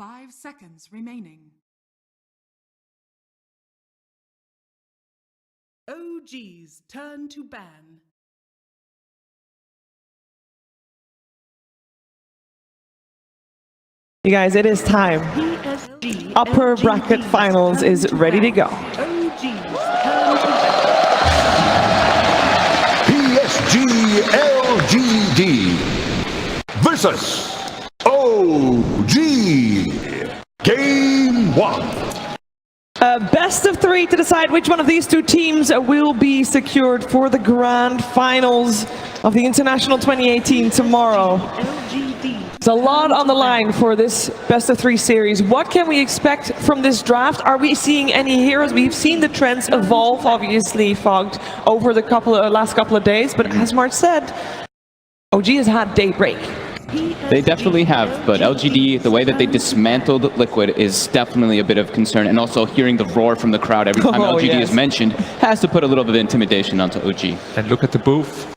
5 seconds remaining. OG's turn to ban. You guys, it is time. Upper bracket finals is ready to go. PSG.LGD versus OG. Game 1. Best of 3 to decide which one of these two teams will be secured for the grand finals of the International 2018 tomorrow. There's a lot on the line for this best of 3 series. What can we expect from this draft? Are we seeing any heroes? We've seen the trends evolve, obviously, Fogged, over the last couple of days, but as Mark said, OG has had Daybreak. They definitely have, but LGD, the way that they dismantled Liquid is definitely a bit of concern, and also hearing the roar from the crowd every time LGD is mentioned has to put a little bit of intimidation onto OG. And look at the booth.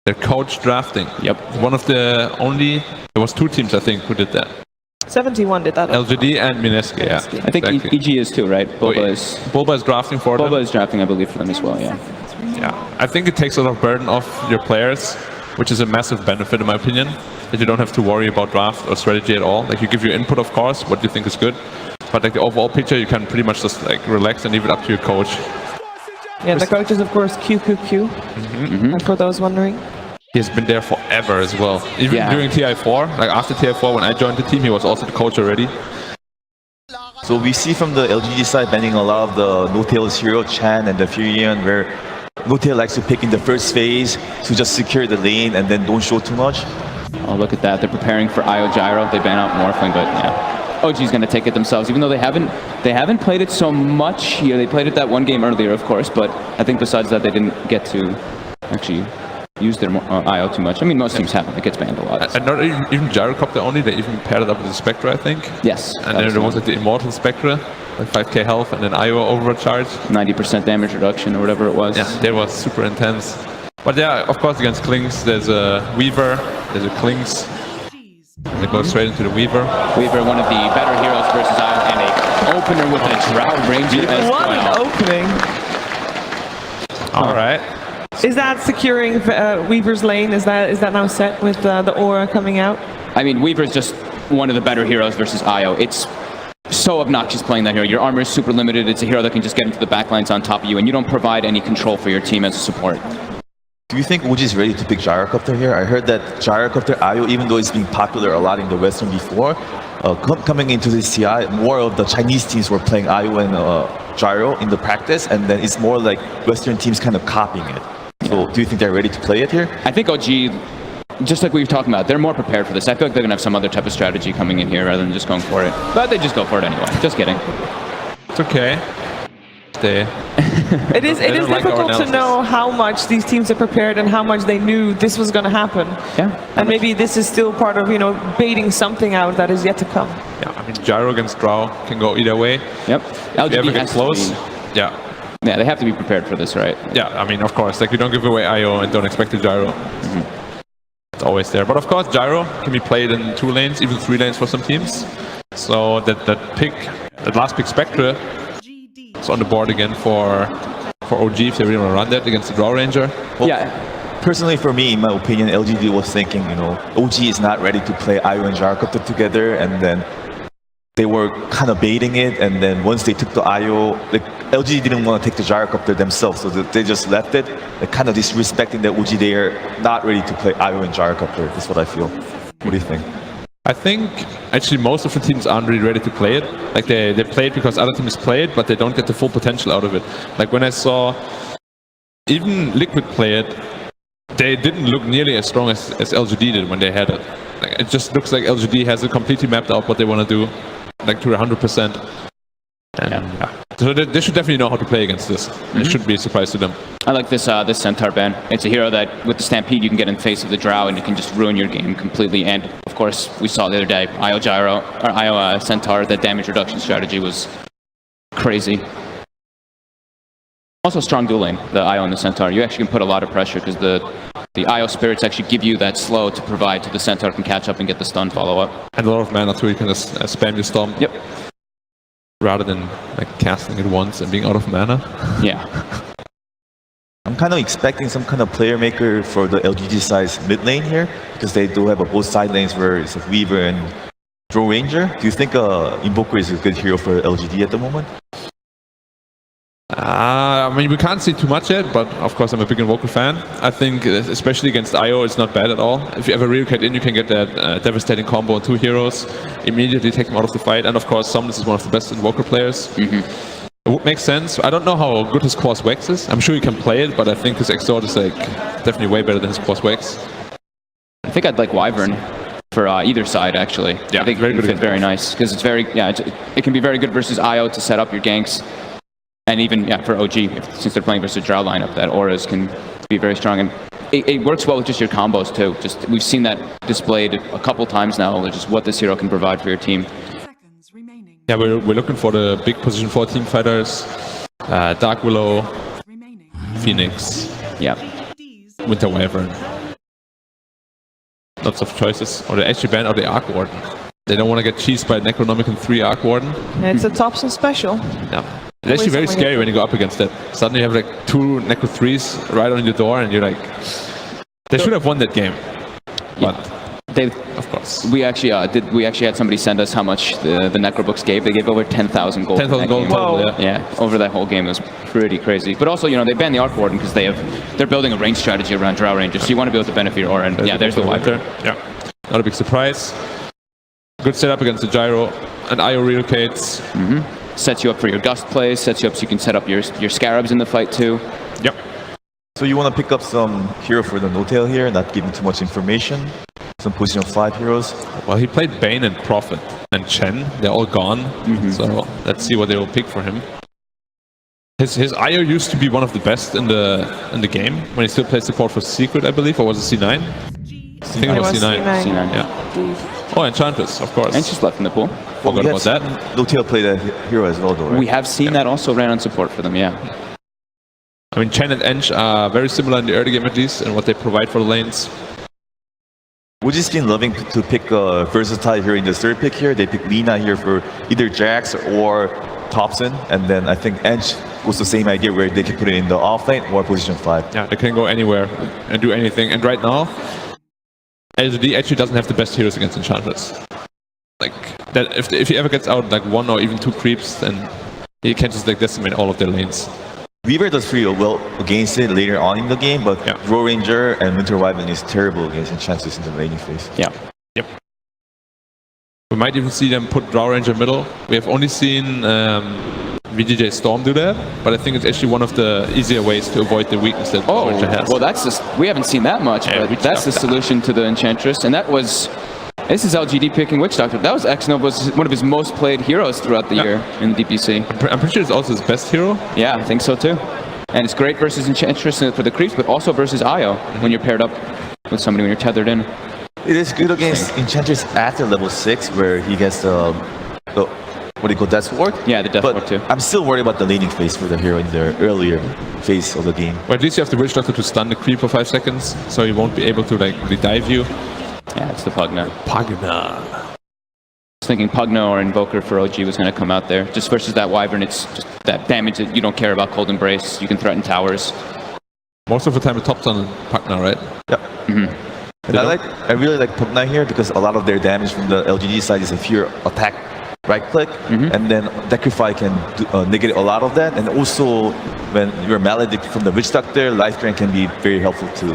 They're coach drafting. Yep. One of the only, there was 2 teams I think who did that. 71 did that. LGD and Mineski, yeah. I think exactly. EG is too, right? Boba is drafting for them. Boba is drafting, I believe, for them as well, yeah. Yeah, I think it takes a lot of burden off your players, which is a massive benefit in my opinion, that you don't have to worry about draft or strategy at all. Like, you give your input, of course, what you think is good, but like the overall picture, you can pretty much just like relax and leave it up to your coach. Yeah, the coach is of course QQQ, and for those wondering. He's been there forever as well. Even during TI4, like after TI4 when I joined the team, he was also the coach already. So we see from the LGD side banning a lot of the no-tails hero, Chan and the Furion, where no-tail likes to pick in the first phase to just secure the lane and then don't show too much. Oh, look at that. They're preparing for IO Gyro. They ban out Morphling, but yeah. OG's going to take it themselves, even though they haven't played it so much here. They played it that one game earlier, of course, but I think besides that, they didn't get to actually use their IO too much. I mean, most teams haven't. It gets banned a lot. And not even Gyrocopter only, they even paired it up with the Spectre, I think. Yes. And then there was like the Immortal Spectre, like 5k health, and then IO overcharge. 90% damage reduction or whatever it was. Yeah, that was super intense. But yeah, of course, against Klings, there's a Weaver, there's a Klings. And they go straight into the Weaver. Weaver, one of the better heroes versus IO, and an opener with a Drought Ranger as What well. an opening. Alright. Is that securing Weaver's lane? Is that now set with the aura coming out? I mean, Weaver's just one of the better heroes versus IO. It's so obnoxious playing that hero. Your armor is super limited. It's a hero that can just get into the backlines on top of you, and you don't provide any control for your team as a support. Do you think OG is ready to pick Gyrocopter here? I heard that Gyrocopter IO, even though it's been popular a lot in the Western before, coming into this CI, more of the Chinese teams were playing IO and Gyro in the practice, and then it's more like Western teams kind of copying it. So do you think they're ready to play it here? I think OG, just like we were talking about, they're more prepared for this. I feel like they're going to have some other type of strategy coming in here rather than just going for it. But they just go for it anyway. Just kidding. It's okay. It is difficult to know how much these teams are prepared and how much they knew this was going to happen. Yeah. And maybe this is still part of, baiting something out that is yet to come. Yeah, I mean, Gyro against Drow can go either way. Yep. If you ever get close, yeah. Yeah, they have to be prepared for this, right? Yeah, I mean, of course, like you don't give away IO and don't expect a Gyro. It's always there. But of course, Gyro can be played in 2 lanes, even 3 lanes for some teams. So that last pick Spectre is on the board again for OG if they really want to run that against the Draw Ranger. Well, yeah. Personally, for me, in my opinion, LGD was thinking, OG is not ready to play IO and Gyrocopter together, and then they were kind of baiting it, and then once they took the IO, like LG didn't want to take the Gyrocopter themselves, so they just left it, like kind of disrespecting that OG. They are not ready to play IO and Gyrocopter. That's what I feel. What do you think? I think actually most of the teams aren't really ready to play it. Like they play it because other teams play it, but they don't get the full potential out of it. Like when I saw even Liquid play it, they didn't look nearly as strong as LGD did when they had it. Like, it just looks like LGD has it completely mapped out what they want to do, like to 100%. And yeah. So they should definitely know how to play against this. It shouldn't be a surprise to them. I like this this Centaur ban. It's a hero that with the Stampede you can get in the face of the Drow and it can just ruin your game completely. And of course we saw the other day IO Gyro or IO Centaur, the damage reduction strategy was crazy. Also strong dueling, the IO and the Centaur. You actually can put a lot of pressure because the the IO spirits actually give you that slow to provide to the Centaur can catch up and get the stun follow-up. And a lot of mana too, you can just spam your Storm. Yep. Rather than like casting it once and being out of mana. Yeah. I'm kind of expecting some kind of player maker for the LGD size mid lane here, because they do have both side lanes where it's a Weaver and Draw Ranger. Do you think Invoker is a good hero for LGD at the moment? I mean, we can't see too much yet, but of course I'm a big Invoker fan. I think, especially against IO, it's not bad at all. If you ever relocate in, you can get that devastating combo on 2 heroes, immediately take them out of the fight, and of course Somnus is one of the best Invoker players. It would make sense. I don't know how good his Course Wax is. I'm sure you can play it, but I think his Exort is like definitely way better than his Course Wax. I think I'd like Wyvern for either side, actually. Yeah, I think very it good fit very nice, because it's very, it can be very good versus IO to set up your ganks. And even, for OG, since they're playing versus Drow lineup, that auras can be very strong. And it works well with just your combos, too. We've seen that displayed a couple times now, just what this hero can provide for your team. Seconds remaining. Yeah, we're looking for the big position 4 team fighters. Dark Willow, Remaining. Phoenix, Yeah. Ds Winter Wyvern. Lots of choices. Or they actually banned out the Arc Warden. They don't want to get cheesed by Necronomicon 3 Arc Warden. It's a Thompson special. Yeah. It's actually very scary when you go up against that. Suddenly you have like 2 Necro 3s right on your door and you're like... They should have won that game. But, of course. We actually had somebody send us how much the Necrobooks gave. They gave over 10,000 gold. 10,000 gold total, Yeah, over that whole game. It was pretty crazy. But also, they banned the Arc Warden because they're building a range strategy around Drow Rangers. So you want to be able to benefit your aura. And there's the Wyvern. Yeah. Not a big surprise. Good setup against the Gyro. And IO relocates. Sets you up for your Gust plays, sets you up so you can set up your Scarabs in the fight too. Yep. So you want to pick up some hero for the no-tail here, not giving too much information? Some position of 5 heroes? Well, he played Bane and Prophet and Chen. They're all gone. So let's see what they will pick for him. His IO used to be one of the best in the game when he still played support for Secret, I believe, or was it C9? I think it was C9. C9. Yeah. Oh, Enchantress, of course. And she's left in the pool. Forgot about that. No-tail play that hero as well, though, right? We have seen that also ran on support for them, yeah. I mean, Chen and Ench are very similar in the early game at least, and what they provide for the lanes. Would you been loving to pick a versatile hero in the third pick here? They pick Lina here for either Jax or Thompson, and then I think Ench was the same idea where they can put it in the off lane or position 5. Yeah, they can go anywhere and do anything. And right now, LGD actually doesn't have the best heroes against Enchantress. Like, that if he ever gets out like 1 or even 2 creeps, then he can just like decimate all of their lanes. Weaver does pretty well against it later on in the game, but Draw Ranger and Winter Wyvern is terrible against Enchantress in the laning phase. Yeah. Yep. We might even see them put Draw Ranger middle. We have only seen VGJ Storm do that, but I think it's actually one of the easier ways to avoid the weakness that Draw Ranger has. Well, that's just, we haven't seen that much, Yeah, but that's the solution to the Enchantress, and that was... This is LGD picking Witch Doctor. That was Xnova, one of his most played heroes throughout the year in the DPC. I'm pretty sure it's also his best hero. Yeah, I think so too. And it's great versus Enchantress for the creeps, but also versus IO when you're paired up with somebody when you're tethered in. It is good against Enchantress after level 6, where he gets the what do you call, Death Ward? Yeah, the Death but Ward too. I'm still worried about the laning phase for the hero in the earlier phase of the game. Well, at least you have the Witch Doctor to stun the creep for 5 seconds, so he won't be able to like really dive you. Yeah, it's the Pugna. Pugna. I was thinking Pugna or Invoker for OG was going to come out there. Just versus that Wyvern, it's just that damage that you don't care about Cold Embrace. You can threaten towers. Most of the time the top's on Pugna, right? Yep. And I really like Pugna here because a lot of their damage from the LGD side is if you attack right click, and then Decryfy can negate a lot of that. And also, when you're Maledict from the Witch Doctor, Life Drain can be very helpful to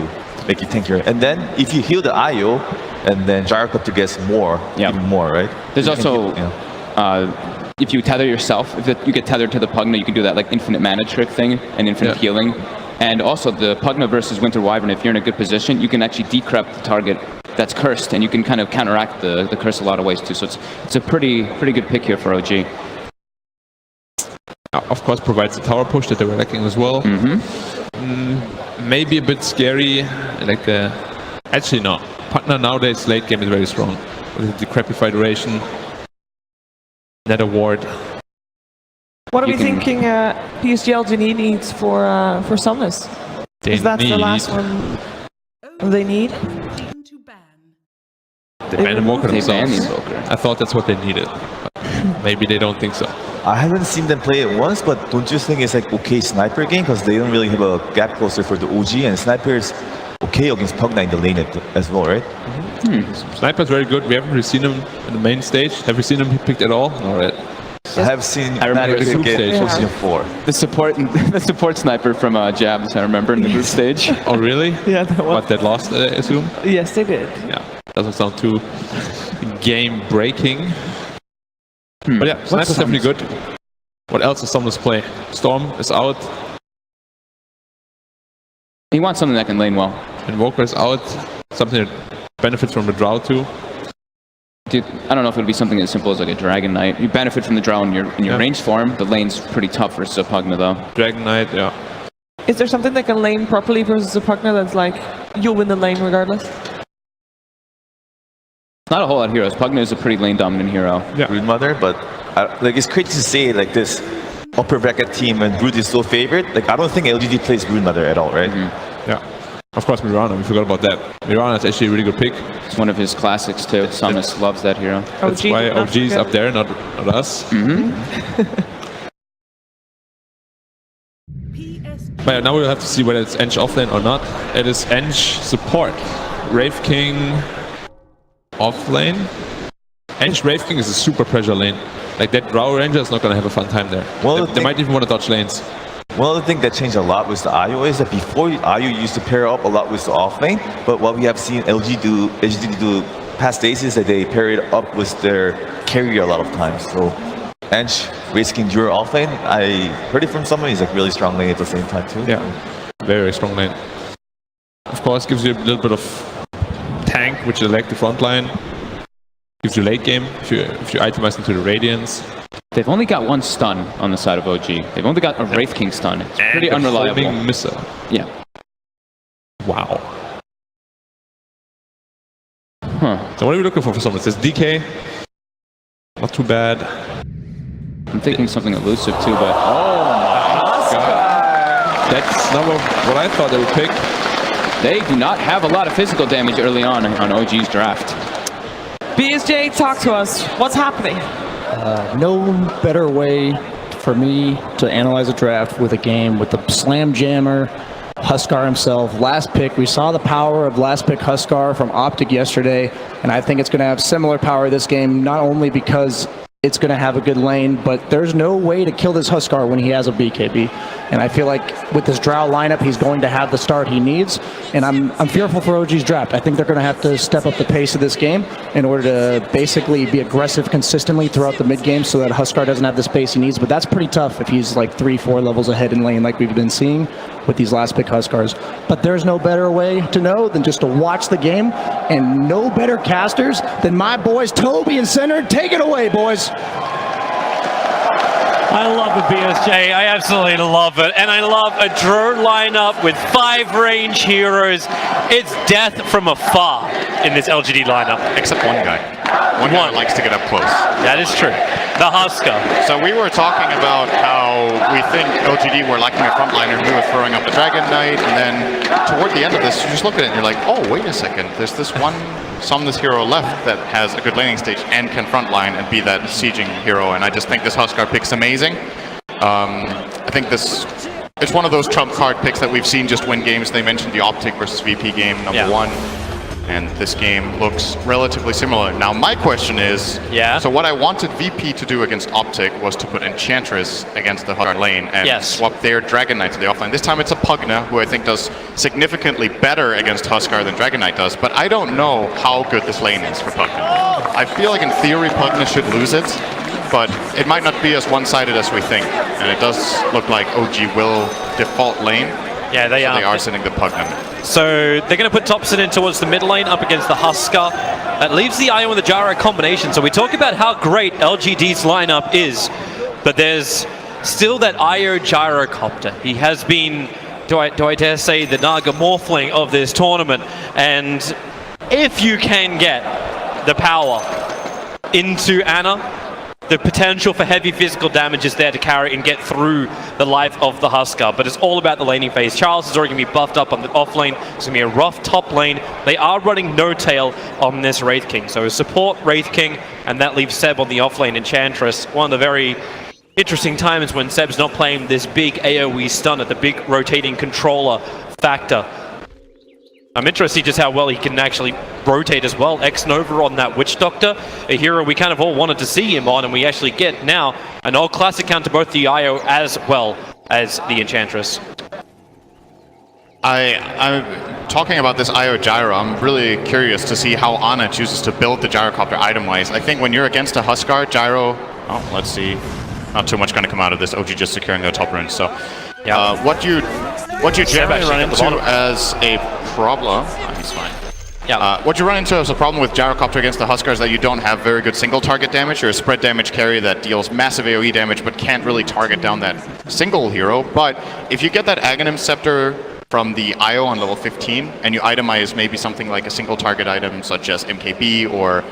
make you tankier. And then if you heal the IO, and then Gyrocopter gets more, even more, right? There's also, if you tether yourself, if you get tethered to the Pugna, you can do that like infinite mana trick thing and infinite healing. And also the Pugna versus Winter Wyvern, if you're in a good position, you can actually decrypt the target that's cursed, and you can kind of counteract the curse a lot of ways too. So it's a pretty good pick here for OG. Of course, provides the tower push that they were lacking as well. Maybe a bit scary. Like actually no. Pugna nowadays late game is very strong. With the Decrepify duration, Nether Ward. What are we thinking PSG.LGD needs for Somnus? Because that's the last one. they need? Motion to ban. They banned Invoker They banned themselves. the Invoker. I thought that's what they needed. But maybe they don't think so. I haven't seen them play it once, but don't you think it's like okay sniper game because they don't really have a gap closer for the OG and sniper is okay against Pugna in the lane as well, right? Sniper's very good. We haven't really seen him in the main stage. Have you seen him picked at all? All right. I have seen I remember the group get stage. Ocean 4. The support sniper from Jabs, I remember in the group stage. Oh, really? Yeah, that What, that lost, I assume? Yes, they did. Yeah. Doesn't sound too game-breaking. But yeah, Sniper's definitely good. What else does Summoners play? Storm is out. He wants something that can lane well. Invoker is out. Something that benefits from the Drow too. Dude, I don't know if it would be something as simple as like a Dragon Knight. You benefit from the Drow in your range form. The lane's pretty tough versus a Pugna though. Dragon Knight, yeah. Is there something that can lane properly versus a Pugna that's like, you'll win the lane regardless? Not a whole lot of heroes. Pugna is a pretty lane dominant hero. Yeah. Broodmother, but like it's crazy to say like this upper bracket team when Brood is so favored. Like I don't think LGD plays Broodmother at all, right? Yeah. Of course, Mirana. We forgot about that. Mirana is actually a really good pick. It's one of his classics too. Samus loves that hero. That's why OG is up there, not us. PSG. But yeah, now we'll have to see whether it's Eng offlane or not. It is Eng support. Wraith King offlane. Eng Wraith King is a super pressure lane. Like that Drow Ranger is not gonna have a fun time there. Well, they might even want to dodge lanes. One of the things that changed a lot with the IO is that before IO used to pair up a lot with the offlane, but what we have seen LGD do past days is that they pair it up with their carrier a lot of times. So Ench risking Dura offlane, I heard it from someone, he's like really strong lane at the same time too. Yeah, very, very strong lane. Of course, gives you a little bit of tank, which is like the front line. Gives you late game if you itemize into the Radiance. They've only got one stun on the side of OG. They've only got a Wraith King stun. It's pretty And a unreliable. foaming missile. Yeah. Wow. Huh. So what are we looking for someone? It says DK. Not too bad. I'm thinking something elusive too, but That's not what I thought they would pick. they do not have a lot of physical damage early on OG's draft. BSJ, talk to us. What's happening? No better way for me to analyze a draft with a game with the slam jammer, Huskar himself. Last pick, we saw the power of last pick Huskar from Optic yesterday, and I think it's going to have similar power this game, not only because it's going to have a good lane, but there's no way to kill this Huskar when he has a BKB. And I feel like with this Drow lineup, he's going to have the start he needs. And I'm fearful for OG's draft. I think they're going to have to step up the pace of this game in order to basically be aggressive consistently throughout the mid game so that Huskar doesn't have the space he needs. But that's pretty tough if he's like 3-4 levels ahead in lane like we've been seeing with these last pick Huskars. But there's no better way to know than just to watch the game, and no better casters than my boys Toby and Center. Take it away, boys. I love the BSJ. I absolutely love it. And I love a drone lineup with 5 range heroes. It's death from afar in this LGD lineup. Except one guy. One guy likes to get up close. That is true. The Huskar. So we were talking about how we think LGD were lacking a frontliner who was throwing up a Dragon Knight, and then toward the end of this, you just look at it and you're like, oh, wait a second. There's this one Somnus hero left that has a good laning stage and can frontline and be that sieging hero, and I just think this Huskar pick's amazing. I think it's one of those trump card picks that we've seen just win games. They mentioned the Optic versus VP game, number 1. And this game looks relatively similar. Now my question is, so what I wanted VP to do against Optic was to put Enchantress against the Huskar lane and swap their Dragon Knight to the offline. This time it's a Pugna, who I think does significantly better against Huskar than Dragon Knight does, but I don't know how good this lane is for Pugna. I feel like in theory Pugna should lose it, but it might not be as one-sided as we think, and it does look like OG will default lane. Yeah, they are. They are sending the Pugna. So they're going to put Thompson in towards the mid lane up against the Huskar. That leaves the Io and the Gyro combination. So we talk about how great LGD's lineup is, but there's still that Io Gyrocopter. He has been, do I dare say, the Naga Morphling of this tournament. And if you can get the power into Ana, the potential for heavy physical damage is there to carry and get through the life of the Huskar, but it's all about the laning phase. Charles is already going to be buffed up on the off lane. It's going to be a rough top lane. They are running No Tail on this Wraith King, so support Wraith King, and that leaves Seb on the off lane Enchantress. One of the very interesting times when Seb's not playing this big AoE stun at the big rotating controller factor. I'm interested just how well he can actually rotate as well. X-Nova on that Witch Doctor, a hero we kind of all wanted to see him on, and we actually get now an old classic counter both the IO as well as the Enchantress. I'm talking about this IO Gyro. I'm really curious to see how Ana chooses to build the Gyrocopter item-wise. I think when you're against a Huskar, Gyro... Oh, let's see. Not too much going to come out of this. OG just securing their top runes. So, yeah. What you generally run into as a problem... he's fine. Yeah. What you run into as a problem with Gyrocopter against the Huskar is that you don't have very good single target damage. You're a spread damage carry that deals massive AoE damage but can't really target down that single hero. But if you get that Aghanim Scepter from the IO on level 15 and you itemize maybe something like a single target item such as MKB or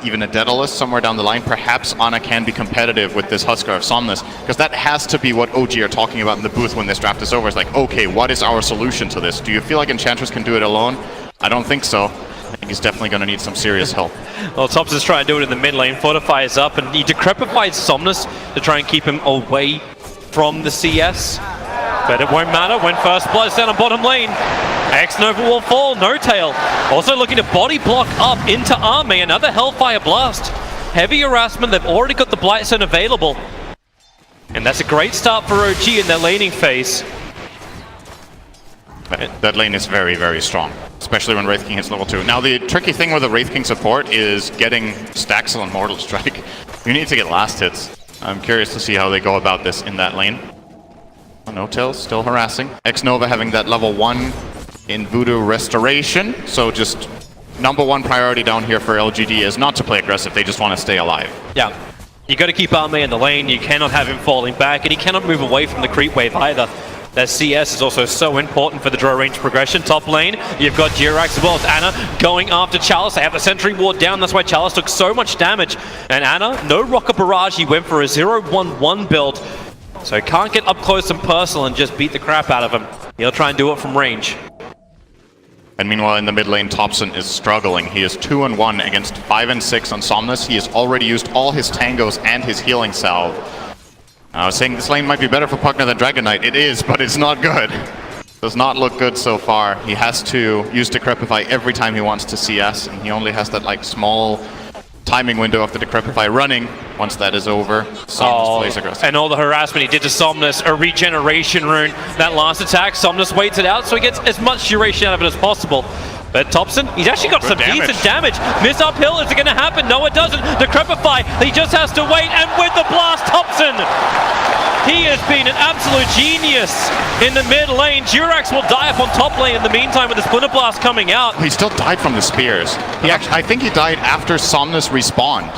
even a Daedalus somewhere down the line, perhaps Ana can be competitive with this Huskar of Somnus, because that has to be what OG are talking about in the booth when this draft is over. It's like, okay, what is our solution to this? Do you feel like Enchantress can do it alone? I don't think so. I think he's definitely going to need some serious help. Well, Tops is trying to do it in the mid lane. Fortify is up, and he decrepifies Somnus to try and keep him away from the CS. But it won't matter when first blood's down on bottom lane. X-Nova will fall, No Tail. Also looking to body block up into Army, another Hellfire Blast. Heavy harassment, they've already got the Blightstone available. And that's a great start for OG in their laning phase. That lane is very, very strong, especially when Wraith King hits level 2. Now, the tricky thing with the Wraith King support is getting Staxel and Mortal Strike. You need to get last hits. I'm curious to see how they go about this in that lane. Oh, No Tail still harassing. X-Nova having that level 1 in Voodoo Restoration, so just #1 priority down here for LGD is not to play aggressive, they just want to stay alive. Yeah, you got to keep Arme in the lane, you cannot have him falling back, and he cannot move away from the creep wave either. That CS is also so important for the draw range progression. Top lane, you've got Jirax as well as Ana going after Chalice. They have the Sentry Ward down, that's why Chalice took so much damage. And Ana, no Rocket Barrage, he went for a 0-1-1 build. So he can't get up close and personal and just beat the crap out of him. He'll try and do it from range. And meanwhile, in the mid lane, Thompson is struggling. He is 2-1 against 5-6 on Somnus. He has already used all his tangos and his healing salve. I was saying this lane might be better for Pugner than Dragon Knight. It is, but it's not good. Does not look good so far. He has to use Decrepify every time he wants to CS, and he only has that like small timing window of the Decrepify running. Once that is over, Somnus plays aggressive. And all the harassment he did to Somnus, a regeneration rune. That last attack, Somnus waits it out so he gets as much duration out of it as possible. But Thompson, he's actually got some decent damage. Miss uphill, is it going to happen? No, it doesn't. Decrepify, he just has to wait, and with the blast, Thompson! He has been an absolute genius in the mid lane. Jirax will die up on top lane in the meantime with the Splinter Blast coming out. He still died from the spears. He actually, I think he died after Somnus respawned.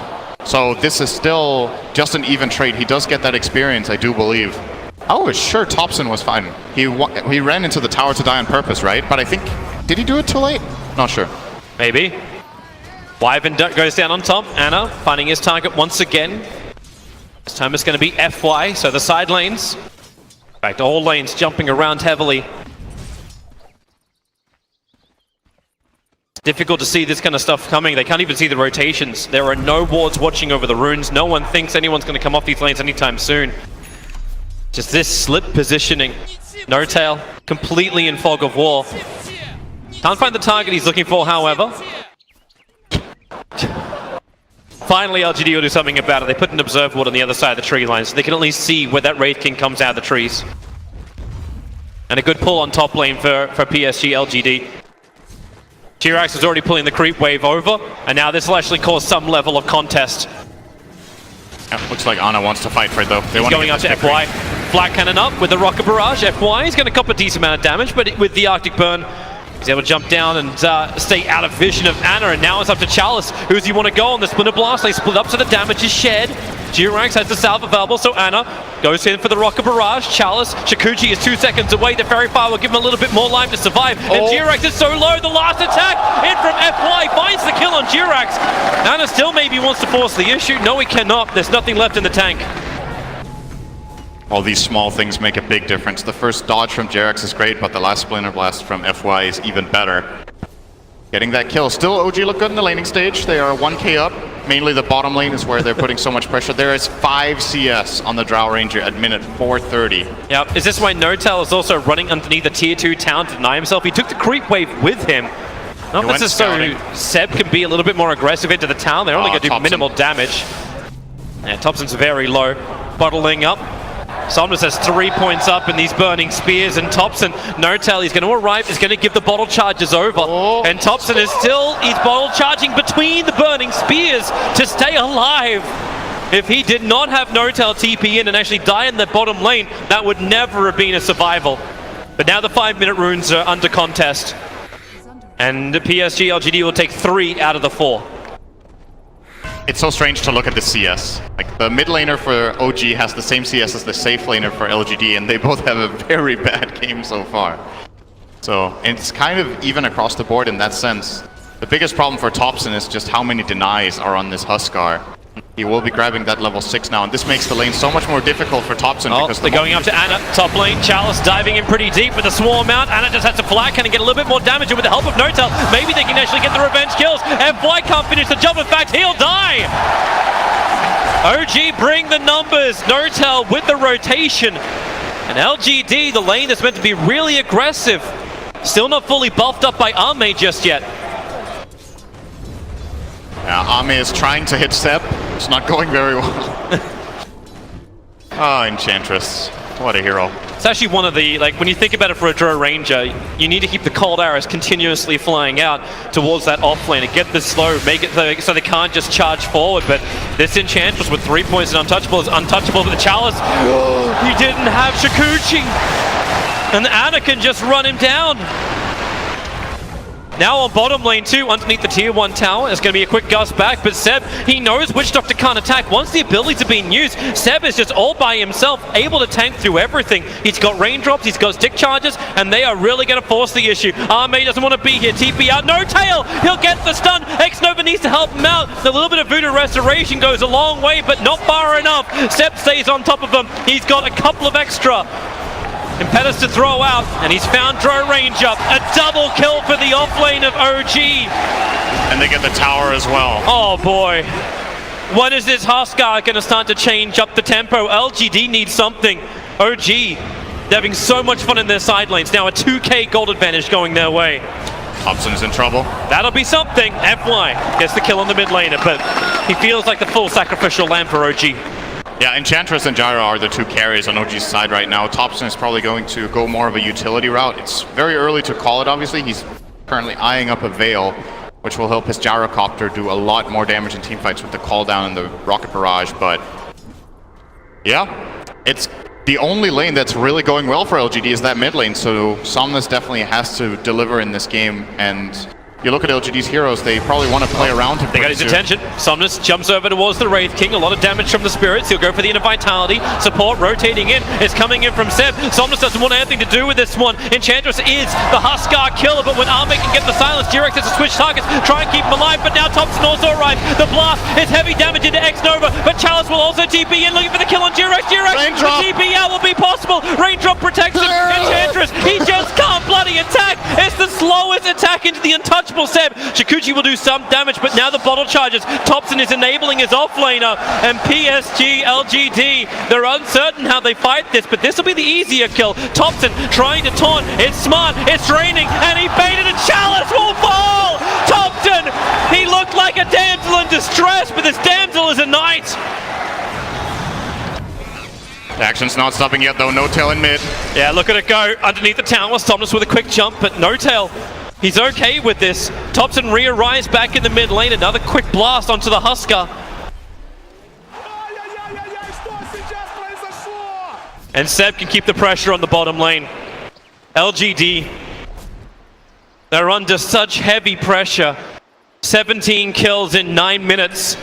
So this is still just an even trade. He does get that experience, I do believe. I was sure Thompson was fine. He ran into the tower to die on purpose, right? But I think, did he do it too late? Not sure. Maybe. Wyvern goes down on top. Ana finding his target once again. This time it's going to be FY, so the side lanes. In fact, all lanes jumping around heavily. It's difficult to see this kind of stuff coming. They can't even see the rotations. There are no wards watching over the runes. No one thinks anyone's going to come off these lanes anytime soon. Just this slip positioning. No Tail, completely in fog of war. Can't find the target he's looking for, however. Finally, LGD will do something about it. They put an observe ward on the other side of the tree line, so they can at least see where that Wraith King comes out of the trees. And a good pull on top lane for PSG.LGD. Jirax is already pulling the creep wave over, and now this will actually cause some level of contest. Yeah, looks like Ana wants to fight for it, though. He's going up to FY. Flat Cannon up with the Rocket Barrage. FY is going to cop a decent amount of damage, but with the Arctic Burn, He's able to jump down and stay out of vision of Ana, and now it's up to Chalice. Who does he want to go on the Splinter Blast? They split up so the damage is shared. G-Ranks has the salve available, so Ana goes in for the Rocket Barrage. Chalice, Shikuchi is 2 seconds away. The Fairy Fire will give him a little bit more life to survive. And G-Ranks is so low, the last attack in from FY finds the kill on G-Ranks. Ana still maybe wants to force the issue. No, he cannot. There's nothing left in the tank. All these small things make a big difference. The first dodge from Jerax is great, but the last Splinter Blast from FY is even better. Getting that kill. Still, OG look good in the laning stage. They are 1k up. Mainly the bottom lane is where they're putting so much pressure. There is 5 CS on the Drow Ranger at minute 4:30. Yep. Is this why Notel is also running underneath the tier 2 town to deny himself? He took the creep wave with him. Not this is so Seb can be a little bit more aggressive into the town. They're only going to do minimal damage. Yeah, Thompson's very low. Bottling up. Somnus has 3 points up in these burning spears, and Thompson, Notel, he's going to arrive, he's going to give the bottle charges over. And Thompson is still, he's bottle charging between the burning spears to stay alive. If he did not have Notel TP in and actually die in the bottom lane, that would never have been a survival. But now the 5-minute runes are under contest. And PSG.LGD will take 3 out of the 4. It's so strange to look at the CS. Like, the mid laner for OG has the same CS as the safe laner for LGD, and they both have a very bad game so far. So, it's kind of even across the board in that sense. The biggest problem for Thompson is just how many denies are on this Huskar. He will be grabbing that level 6 now, and this makes the lane so much more difficult for Thompson because they're going up to Ana, top lane. Chalice diving in pretty deep with a swarm out. Ana just has to flag, can get a little bit more damage, and with the help of Notel, maybe they can actually get the revenge kills. And FY can't finish the job. In fact, he'll die. OG bring the numbers. Notel with the rotation. And LGD, the lane that's meant to be really aggressive, still not fully buffed up by Ame just yet. Yeah, Ame is trying to hit Seb. It's not going very well. Oh, Enchantress. What a hero. It's actually one of the, like, when you think about it for a Drow Ranger, you need to keep the cold arrows continuously flying out towards that off lane and get this slow, make it so they can't just charge forward. But this Enchantress with 3 points and untouchable is untouchable with the Chalice. He didn't have Shikuchi. And Ana can just run him down. Now on bottom lane 2, underneath the tier 1 tower, it's going to be a quick gust back, but Seb, he knows Witch Doctor can't attack. Once the abilities are being used, Seb is just all by himself, able to tank through everything. He's got raindrops, he's got stick charges, and they are really going to force the issue. Ame doesn't want to be here, TP out, no tail! He'll get the stun, X-Nova needs to help him out. A little bit of Voodoo Restoration goes a long way, but not far enough. Seb stays on top of him, he's got a couple of extra impetus to throw out, and he's found Drow Ranger. A double kill for the offlane of OG. And they get the tower as well. Oh boy. When is this Huskar going to start to change up the tempo? LGD needs something. OG, they're having so much fun in their side lanes. Now a 2k gold advantage going their way. Thompson's in trouble. That'll be something. FY gets the kill on the mid laner, but he feels like the full sacrificial lamb for OG. Yeah, Enchantress and Gyro are the 2 carries on OG's side right now. Thompson is probably going to go more of a utility route. It's very early to call it, obviously. He's currently eyeing up a Veil, which will help his Gyrocopter do a lot more damage in teamfights with the call down and the Rocket Barrage. But yeah, it's the only lane that's really going well for LGD is that mid lane. So Somnus definitely has to deliver in this game. And you look at LGD's heroes, they probably want to play around him. They got his attention. Somnus jumps over towards the Wraith King. A lot of damage from the spirits. He'll go for the Inner Vitality. Support rotating in. It's coming in from Seb. Somnus doesn't want anything to do with this one. Enchantress is the Huskar killer, but when Ame can get the silence, G-Rex has to switch targets, try and keep him alive, but now Thompson also arrives. The blast is heavy damage into X-Nova, but Chalice will also TP in, looking for the kill on G-Rex. G-Rex, the TP out will be possible. Raindrop protects him. Enchantress, he just can't bloody attack. It's the slowest attack into the untouchable Seb. Shikuchi will do some damage, but now the bottle charges. Thompson is enabling his offlaner, and PSG.LGD, they're uncertain how they fight this, but this will be the easier kill. Thompson trying to taunt. It's smart, it's raining, and he baited, and Chalice will fall! Thompson, he looked like a damsel in distress, but this damsel is a knight. The action's not stopping yet though, no tail in mid. Yeah, look at it go underneath the tower. Somnus with a quick jump, but no tail. He's okay with this. Thompson re-arrives back in the mid lane. Another quick blast onto the Huskar. And Seb can keep the pressure on the bottom lane. LGD They're under such heavy pressure. 17 kills in 9 minutes.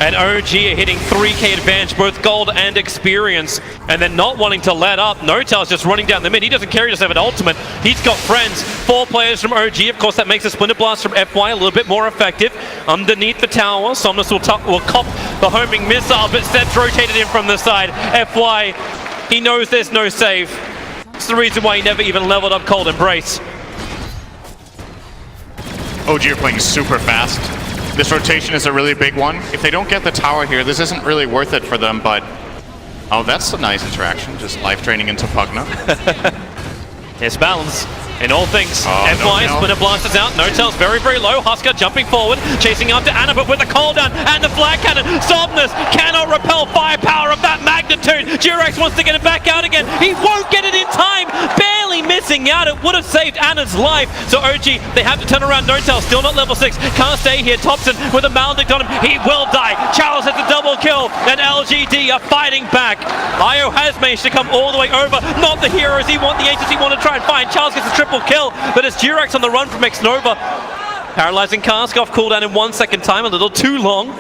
And OG are hitting 3k advantage, both gold and experience. And then not wanting to let up. Notel's just running down the mid. He doesn't care, he doesn't have an ultimate. He's got friends. 4 players from OG. Of course, that makes the Splinter Blast from FY a little bit more effective. Underneath the tower, Somnus will cop the homing missile, but Seb's rotated in from the side. FY, he knows there's no save. It's the reason why he never even leveled up Cold Embrace. OG are playing super fast. This rotation is a really big one. If they don't get the tower here, this isn't really worth it for them, but... Oh, that's a nice interaction, just life draining into Pugna. It's balance in all things. Oh, FY, no. Splinter Blast is out. Notel's very, very low. Husker jumping forward, chasing after Anna, but with the cooldown and the flag cannon, Somnus cannot repel firepower of that magnitude. Durex wants to get it back out again. He won't get it in time. Barely missing out. It would have saved Anna's life. So OG, they have to turn around. Notel still not level 6. Can't stay here. Thompson with a maledict on him. He will die. Charles has a double kill, and LGD are fighting back. Io has managed to come all the way over. Not the heroes he want, the agents he want to try and find. Charles gets a triple kill, but it's Durex on the run from Xnova. Paralyzing Cask off cooldown in 1 second time, a little too long.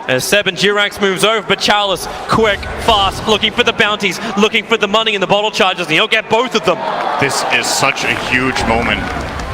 As Seb and Durex moves over, but Charles, quick, fast, looking for the bounties, looking for the money in the bottle charges, and he'll get both of them. This is such a huge moment.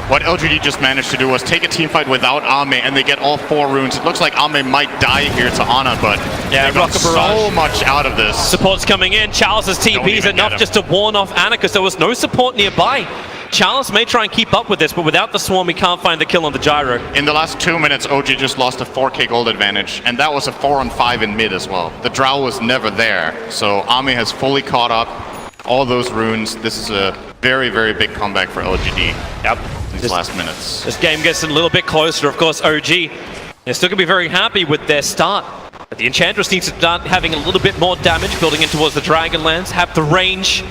What LGD just managed to do was take a team fight without Ame, and they get all 4 runes. It looks like Ame might die here to Ana, but yeah, they got so much out of this. Support's coming in. Charles's TP is enough just to warn off Ana, because there was no support nearby. Charles may try and keep up with this, but without the swarm, he can't find the kill on the gyro. In the last 2 minutes, OG just lost a 4k gold advantage, and that was a 4-on-5 in mid as well. The Drow was never there, so Ame has fully caught up. All those runes. This is a very, very big comeback for LGD. Yep. These last minutes. This game gets a little bit closer. Of course, OG, they're still going to be very happy with their start. But the Enchantress needs to start having a little bit more damage, building in towards the Dragonlands, have the range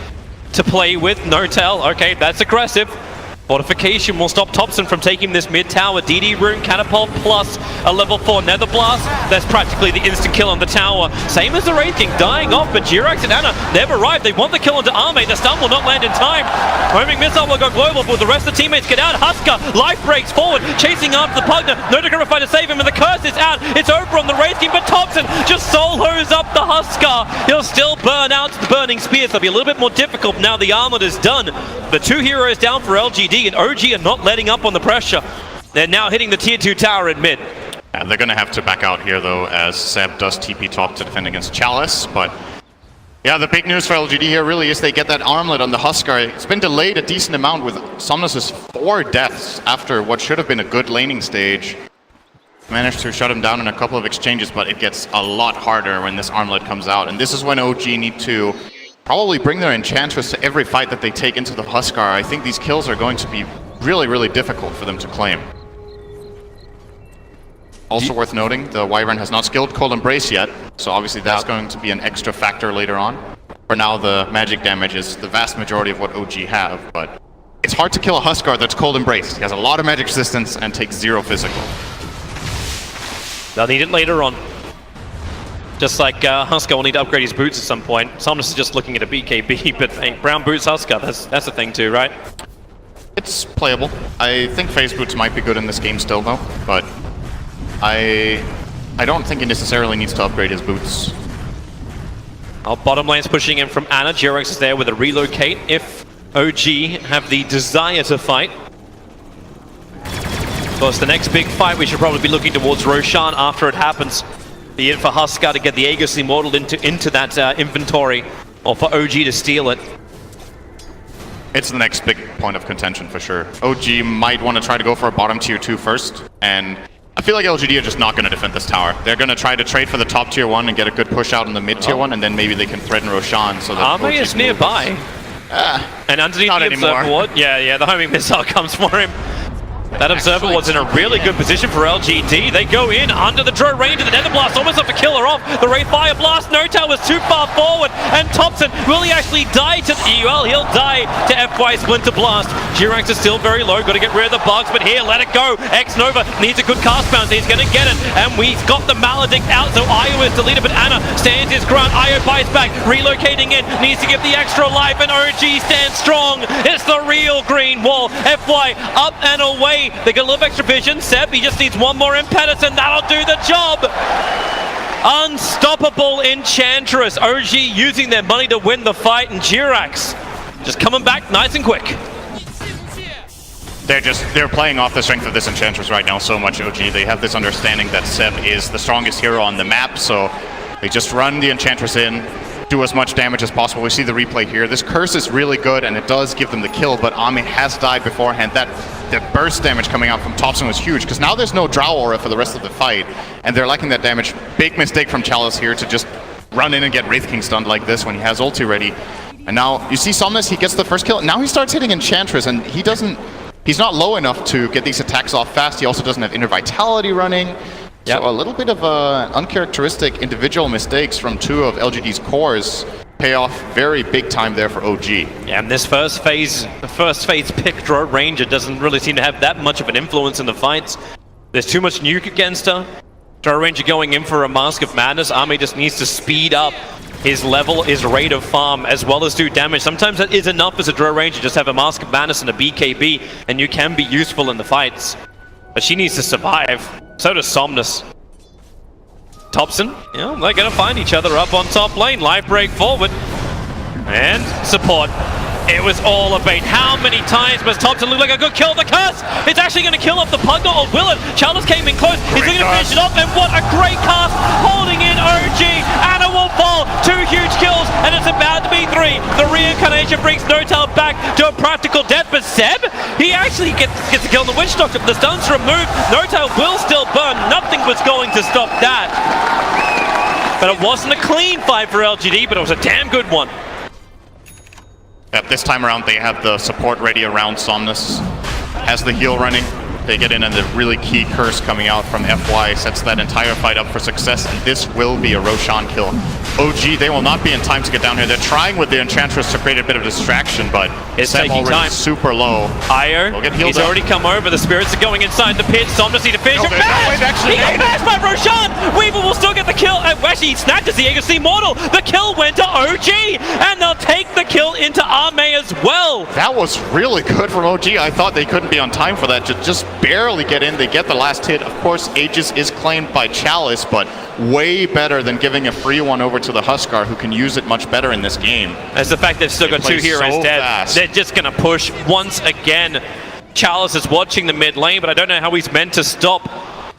to play with. Notel, okay, that's aggressive. Fortification will stop Thompson from taking this mid tower. DD rune, catapult plus a level 4 nether blast. That's practically the instant kill on the tower. Same as the Wraith King dying off, but Durex and Anna, they've arrived. They want the kill onto Ame. The stun will not land in time. Homing missile will go global, but the rest of the teammates get out. Husker, life breaks forward, chasing after the Pugna. Noda can try to save him, and the curse is out. It's over on the Wraith King, but Thompson just solos up the Husker. He'll still burn out to the burning spears. It'll be a little bit more difficult now the armor is done. The 2 heroes down for LGD, and OG are not letting up on the pressure. They're now hitting the tier 2 tower in mid. And they're going to have to back out here, though, as Seb does TP top to defend against Chalice. But yeah, the big news for LGD here really is they get that armlet on the Husker. It's been delayed a decent amount with Somnus' 4 deaths after what should have been a good laning stage. Managed to shut him down in a couple of exchanges, but it gets a lot harder when this armlet comes out. And this is when OG need to probably bring their Enchantress to every fight that they take into the Huskar. I think these kills are going to be really, really difficult for them to claim. Also worth noting, the Wyvern has not skilled Cold Embrace yet, so obviously that's going to be an extra factor later on. For now, the magic damage is the vast majority of what OG have, but it's hard to kill a Huskar that's Cold Embrace. He has a lot of magic resistance and takes 0 physical. They'll need it later on. Just like Husker will need to upgrade his boots at some point. Somnus is just looking at a BKB, but hey, brown boots Husker, that's a thing too, right? It's playable. I think phase boots might be good in this game still, though, but I don't think he necessarily needs to upgrade his boots. Bottom lane's pushing in from Anna. Durex is there with a relocate if OG have the desire to fight. Of course, the next big fight we should probably be looking towards Roshan after it happens. Be it for Husker to get the Aegis Immortal into that inventory, or for OG to steal it. It's the next big point of contention for sure. OG might want to try to go for a bottom tier 2 first, and I feel like LGD are just not going to defend this tower. They're going to try to trade for the top tier 1 and get a good push out in the mid tier 1, and then maybe they can threaten Roshan so that Ame is nearby. And underneath the Observer Ward, yeah, the homing missile comes for him. That Observer was in a really good position for LGD. They go in under the draw range of the Nether Blast, almost have to kill her off. The Wraith Fire Blast, Notel was too far forward. And Thompson, will he actually die to well, he'll die to FY Splinter Blast. Durex is still very low, got to get rid of the bugs, but here, let it go. Xnova needs a good cast bounce, he's going to get it. And we've got the Maledict out, so Io is deleted, but Anna stands his ground. Io bites back, relocating in, needs to give the extra life, and OG stands strong. It's the real green wall. FY up and away. away. They got a little extra vision. Seb, he just needs one more impetus and that'll do the job. Unstoppable Enchantress. OG using their money to win the fight, and Jirax just coming back nice and quick. They're playing off the strength of this Enchantress right now so much, OG. They have this understanding that Seb is the strongest hero on the map, so they just run the Enchantress in, do as much damage as possible. We see the replay here. This curse is really good and it does give them the kill, but Ame has died beforehand. That burst damage coming out from Thompson was huge, because now there's no Drow Aura for the rest of the fight, and they're lacking that damage. Big mistake from Chalice here to just run in and get Wraith King stunned like this when he has ulti ready. And now you see Somnus, he gets the first kill. Now he starts hitting Enchantress, and he's not low enough to get these attacks off fast. He also doesn't have Inner Vitality running. Yep. So a little bit of uncharacteristic individual mistakes from two of LGD's cores pay off very big time there for OG. Yeah, and this first phase pick Drow Ranger doesn't really seem to have that much of an influence in the fights. There's too much nuke against her. Drow Ranger going in for a Mask of Madness. Ame just needs to speed up his level, his rate of farm, as well as do damage. Sometimes that is enough as a Drow Ranger, just have a Mask of Madness and a BKB, and you can be useful in the fights. But she needs to survive. So does Somnus. Thompson, they're going to find each other up on top lane. Live break forward. And support. It was all a bait. How many times must Thompson look like a good kill? The curse! It's actually going to kill off the Pugna, or will it? Chalice came in close. He's going to finish it off, and what a great cast! Holding in OG. Anna will fall. 2 huge kills, and it's about to be 3. The reincarnation brings Notal back to a practical death, but Seb, he actually gets a kill on the Witch Doctor. The stun's removed. Notal will still burn. Nothing was going to stop that. But it wasn't a clean fight for LGD, but it was a damn good one. This time around, they have the support ready around Somnus. Has the heal running. They get in, and the really key curse coming out from FY sets that entire fight up for success, and this will be a Roshan kill. OG, they will not be in time to get down here. They're trying with the Enchantress to create a bit of distraction, but it's Seb taking already time. Super low. Io, he's already come over. The spirits are going inside the pit. Somnus need to finish it. He gets mashed by Roshan! Weaver will still get the kill. Actually, he snatches the Aegis Immortal. The kill went to OG, and they'll take the kill into Ame as well. That was really good from OG. I thought they couldn't be on time for that. Just barely get in. They get the last hit. Of course, Aegis is claimed by Chalice, but way better than giving a free one over to the Huskar, who can use it much better in this game. As the fact they've still got 2 heroes dead. Fast. They're just going to push once again. Chalice is watching the mid lane, but I don't know how he's meant to stop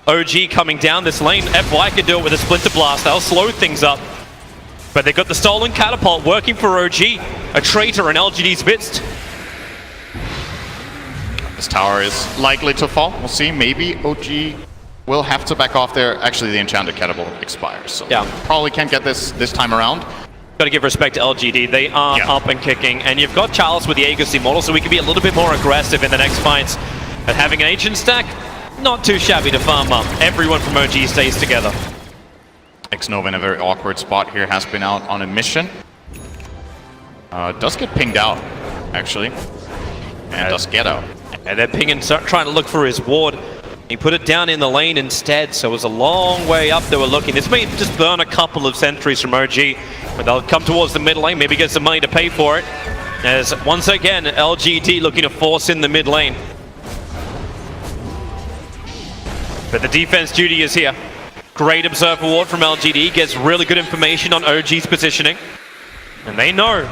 OG coming down this lane. FY can do it with a Splinter Blast. They'll slow things up. But they've got the stolen catapult working for OG. A traitor in LGD's midst. This tower is likely to fall. We'll see. Maybe OG will have to back off there. Actually, the enchanted catapult expires, so probably can't get this time around. Got to give respect to LGD. They are up and kicking, and you've got Chalice with the Aegis Immortal, so we can be a little bit more aggressive in the next fights. But having an ancient stack, not too shabby to farm up. Everyone from OG stays together. Xnova in a very awkward spot here, has been out on a mission. Does get pinged out, actually. And does get out. And they're pinging, trying to look for his ward. He put it down in the lane instead, so it was a long way up they were looking. This may just burn a couple of sentries from OG, but they'll come towards the mid lane, maybe get some money to pay for it. As once again, LGD looking to force in the mid lane. But the defense duty is here. Great Observer Ward from LGD, gets really good information on OG's positioning. And they know,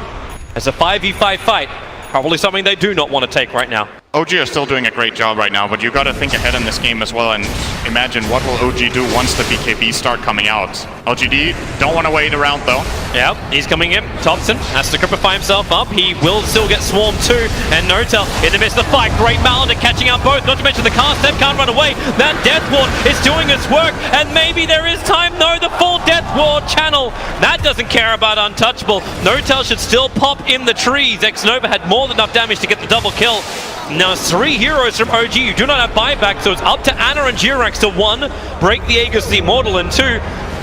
as a 5v5 fight, probably something they do not want to take right now. OG are still doing a great job right now, but you got to think ahead in this game as well and imagine what will OG do once the BKB start coming out. LGD don't want to wait around though. Yeah, he's coming in. Thompson has to cripify himself up. He will still get swarmed too. And Notel in the midst of the fight. Great Maladin catching out both. Not to mention the cast step can't run away. That Death Ward is doing its work. And maybe there is time. No, the full Death Ward channel. That doesn't care about Untouchable. Notel should still pop in the trees. Xnova had more than enough damage to get the double kill. Now 3 heroes from OG who do not have buyback, so it's up to Anna and Jirax to 1, break the Aegis the Immortal, and 2,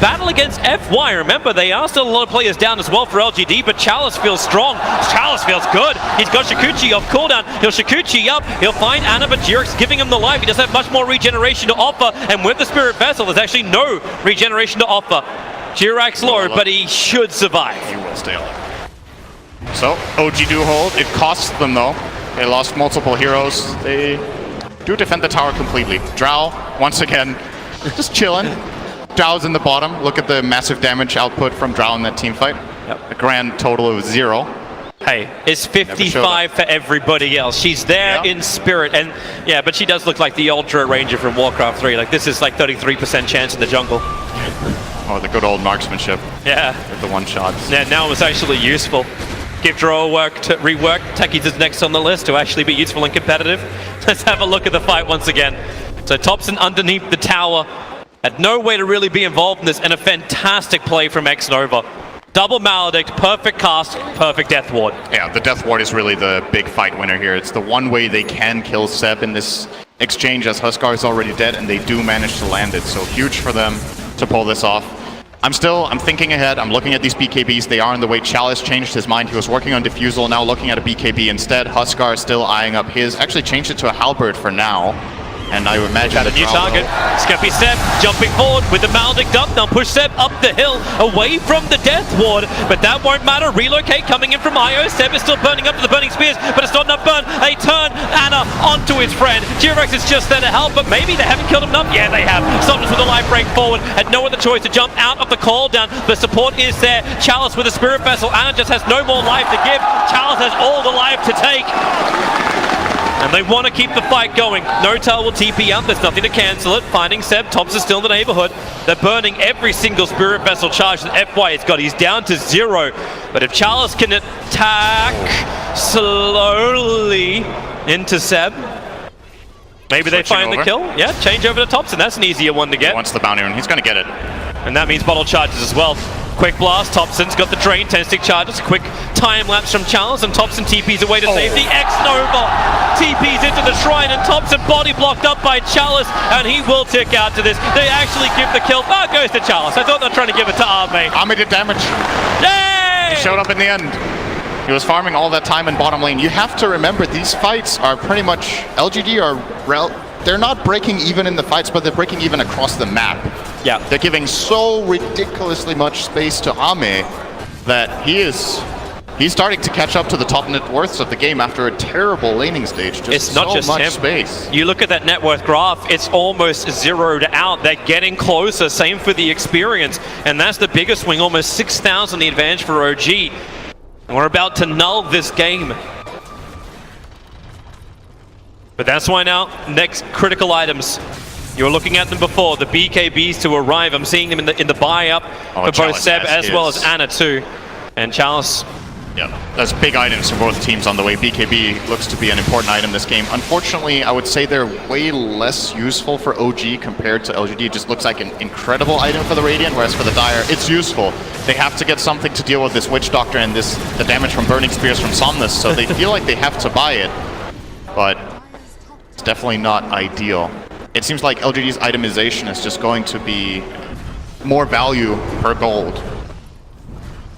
battle against FY. Remember, they are still a lot of players down as well for LGD, but Chalice feels strong. Chalice feels good. He's got Shikuchi off cooldown. He'll Shikuchi up. He'll find Anna, but Jirax giving him the life. He doesn't have much more regeneration to offer, and with the Spirit Vessel, there's actually no regeneration to offer. Jirax low, but he should survive. He will stay alive. So, OG do hold. It costs them though. They lost multiple heroes. They do defend the tower completely. Drow, once again, just chilling. Drow's in the bottom. Look at the massive damage output from Drow in that team fight. Yep. A grand total of 0. Hey, it's 55 for everybody else. She's there in spirit, and yeah, but she does look like the Ultra Ranger from Warcraft 3. Like, this is like 33% chance in the jungle. Oh, the good old marksmanship. Yeah. With the one-shots. Yeah, now it's actually useful. Give Drow rework. Techies is next on the list to actually be useful and competitive. Let's have a look at the fight once again. So Thompson underneath the tower. Had no way to really be involved in this, and a fantastic play from X-Nova. Double Maledict, perfect cast, perfect Death Ward. Yeah, the Death Ward is really the big fight winner here. It's the one way they can kill Seb in this exchange, as Huskar is already dead, and they do manage to land it. So huge for them to pull this off. I'm thinking ahead. I'm looking at these BKBs. They are in the way. Chalice changed his mind. He was working on Diffusal, now looking at a BKB instead. Huskar still eyeing up his. Actually changed it to a Halberd for now. And I imagine got a new target. Skeppy Seb jumping forward with the Maledict up. Now push Seb up the hill away from the Death Ward, but that won't matter. Relocate coming in from Io. Seb is still burning up to the burning spears, but it's not enough burn. They turn Anna onto his friend. G-Rex is just there to help, but maybe they haven't killed him enough. Yeah, they have. Sometimes with a life break forward. Had no other choice to jump out of the call down. The support is there. Chalice with a Spirit Vessel. Anna just has no more life to give. Chalice has all the life to take. And they want to keep the fight going. Notal will TP up. There's nothing to cancel it. Finding Seb. Thompson's still in the neighborhood. They're burning every single Spirit Vessel charge that FY has got. He's down to 0. But if Chalice can attack slowly into Seb, maybe they find the kill. Yeah, change over to Thompson. That's an easier one to get. He wants the bounty, and he's going to get it. And that means bottle charges as well. Quick blast, Thompson's got the drain, 10-stick charges, quick time lapse from Chalice, and Thompson TP's away to safety. X-Nova TP's into the shrine, and Thompson body blocked up by Chalice, and he will tick out to this. They actually give the kill. Oh, it goes to Chalice. I thought they were trying to give it to Arme. Arme did damage. Yay! He showed up in the end. He was farming all that time in bottom lane. You have to remember, these fights are pretty much, LGD are, they're not breaking even in the fights, but they're breaking even across the map. Yeah. They're giving so ridiculously much space to Ame that he's starting to catch up to the top net worths of the game after a terrible laning stage. Just it's not so just much him. Space. You look at that net worth graph, it's almost zeroed out. They're getting closer, same for the experience. And that's the biggest swing, almost 6,000 the advantage for OG. And we're about to null this game. But that's why now, next critical items. You were looking at them before, the BKBs to arrive. I'm seeing them in the buy-up for both Chalice Seb as well as Anna too. And Chalice. Yeah, that's big items for both teams on the way. BKB looks to be an important item this game. Unfortunately, I would say they're way less useful for OG compared to LGD. It just looks like an incredible item for the Radiant, whereas for the Dire, it's useful. They have to get something to deal with this Witch Doctor and the damage from Burning Spears from Somnus, so they feel like they have to buy it. But it's definitely not ideal. It seems like LGD's itemization is just going to be more value per gold.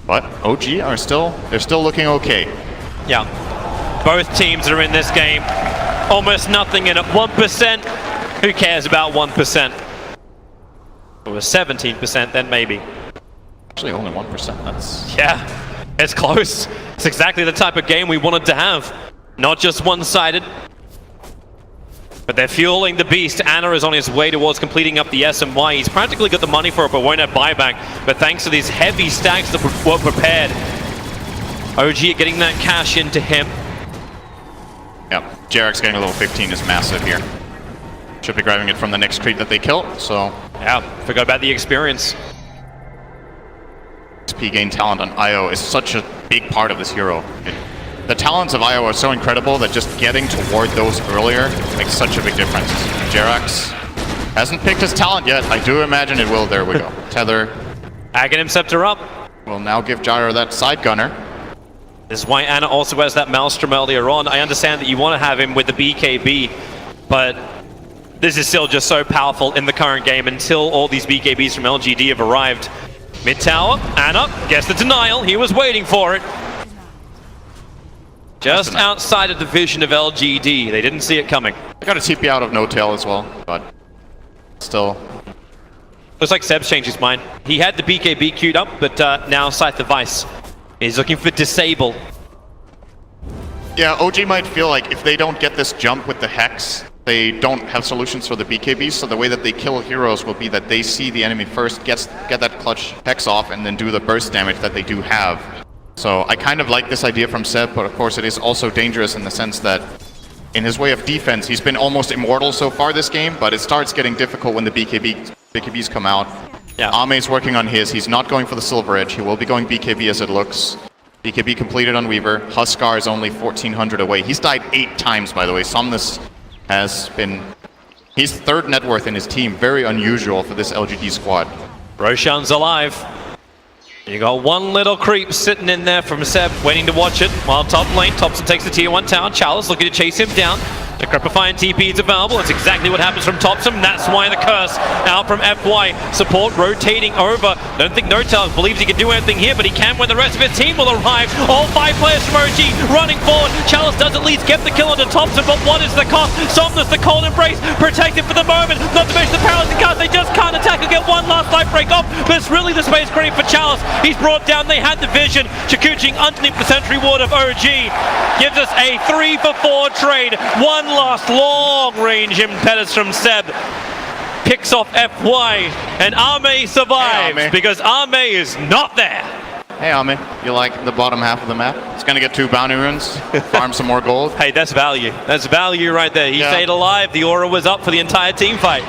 But OG are they're still looking okay. Yeah, both teams are in this game. Almost nothing in it, 1%. Who cares about 1%? If it was 17%, then maybe. Actually, only 1%, that's... Yeah, it's close. It's exactly the type of game we wanted to have. Not just one-sided. But they're fueling the beast. Anna is on his way towards completing up the SMY. He's practically got the money for it, but won't have buyback. But thanks to these heavy stacks that were prepared, OG getting that cash into him. Yep, JRX getting a level 15 is massive here. Should be grabbing it from the next creep that they kill, so... Yeah, forgot about the experience. XP gain talent on IO is such a big part of this hero. The talents of IO are so incredible that just getting toward those earlier makes such a big difference. JRX hasn't picked his talent yet. I do imagine it will. There we go. Tether. Aghanim Scepter up. Will now give Gyro that side gunner. This is why Anna also has that Maelstrom earlier on. I understand that you want to have him with the BKB, but this is still just so powerful in the current game until all these BKBs from LGD have arrived. Mid tower, Anna gets the denial. He was waiting for it. Just outside of the vision of LGD. They didn't see it coming. I got a TP out of No Tail as well, but still. Looks like Seb's changed his mind. He had the BKB queued up, but now Scythe the Vice. He's looking for Disable. Yeah, OG might feel like if they don't get this jump with the Hex, they don't have solutions for the BKBs, so the way that they kill heroes will be that they see the enemy first, get that clutch hex off, and then do the burst damage that they do have. So I kind of like this idea from Seb, but of course it is also dangerous in the sense that in his way of defense, he's been almost immortal so far this game, but it starts getting difficult when the BKBs come out. Yeah. Ame's working on his. He's not going for the Silver Edge. He will be going BKB as it looks. BKB completed on Weaver. Huskar is only 1,400 away. He's died 8 times, by the way. Somnus has been... He's third net worth in his team. Very unusual for this LGD squad. Roshan's alive. You got one little creep sitting in there from Seb, waiting to watch it. While top lane, Thompson takes the tier 1 tower. Chalice looking to chase him down. The Crepifying TP is available. That's exactly what happens from Thompson. That's why the curse out from FY. Support rotating over. Don't think Notel believes he can do anything here, but he can when the rest of his team will arrive. All 5 players from OG running forward. Chalice does at least get the kill onto Thompson, but what is the cost? Somnus, the cold embrace, protected for the moment. Not to mention the paralyzing cast. They just can't attack and get one last life break off, but it's really the space grenade for Chalice. He's brought down. They had the vision. Chikuching underneath the sentry ward of OG gives us a 3-for-4 trade. One last long-range impetus from Seb. Picks off FY, and Ame survives because Ame is not there. Hey Ame, you like the bottom half of the map? It's gonna get 2 bounty runes, farm some more gold. Hey, that's value. That's value right there. He stayed alive. The aura was up for the entire team fight.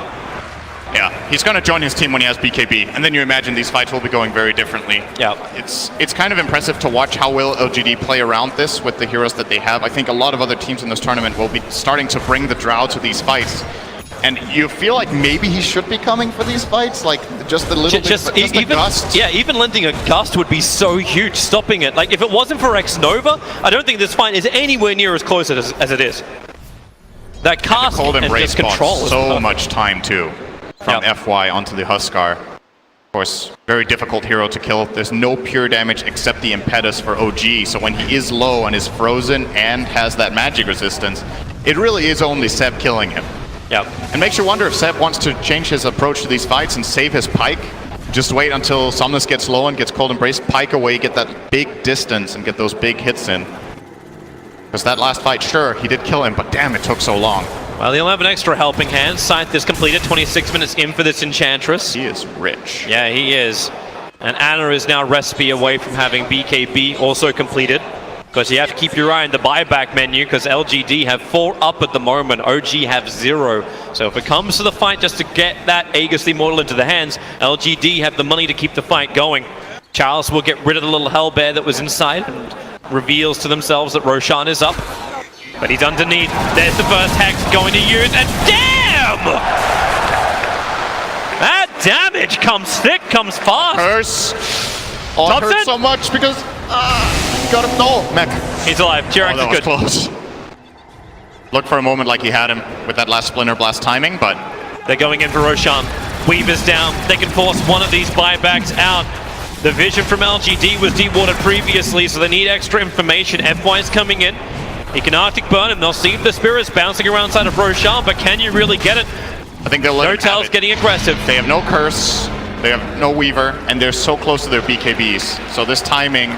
Yeah, he's going to join his team when he has BKB, and then you imagine these fights will be going very differently. Yeah, it's kind of impressive to watch how well LGD play around this with the heroes that they have. I think a lot of other teams in this tournament will be starting to bring the Drow to these fights, and you feel like maybe he should be coming for these fights, like just a little bit, just a gust. Yeah, even lending a gust would be so huge, stopping it. Like if it wasn't for X Nova, I don't think this fight is anywhere near as close as it is. That cast and just control so much time too. From FY onto the Huskar. Of course, very difficult hero to kill. There's no pure damage except the impetus for OG, so when he is low and is frozen and has that magic resistance, it really is only Seb killing him. Yeah. It makes you wonder if Seb wants to change his approach to these fights and save his pike. Just wait until Somnus gets low and gets cold embrace, pike away, get that big distance and get those big hits in. Because that last fight, sure, he did kill him, but damn, it took so long. Well, he'll have an extra helping hand. Scythe is completed, 26 minutes in for this Enchantress. He is rich. Yeah, he is. And Anna is now recipe away from having BKB also completed. Because you have to keep your eye on the buyback menu, because LGD have 4 up at the moment, OG have 0. So if it comes to the fight just to get that Aegis Immortal into the hands, LGD have the money to keep the fight going. Charles will get rid of the little hellbear that was inside and reveals to themselves that Roshan is up. But he's underneath. There's the first hex going to use, and damn! That damage comes thick, comes fast. Curse. Oh, it hurts so much because got him. No, mech. He's alive. Jirax that is good. Was close. Looked for a moment like he had him with that last Splinter Blast timing, but they're going in for Roshan. Weaver's down. They can force one of these buybacks out. The vision from LGD was dewarded previously, so they need extra information. FY's coming in. He can Arctic Burn him. They'll see if the Spirit's bouncing around side of Roshan, but can you really get it? I think they'll let him have it. getting aggressive. They have no Curse, they have no Weaver, and they're so close to their BKBs. So this timing,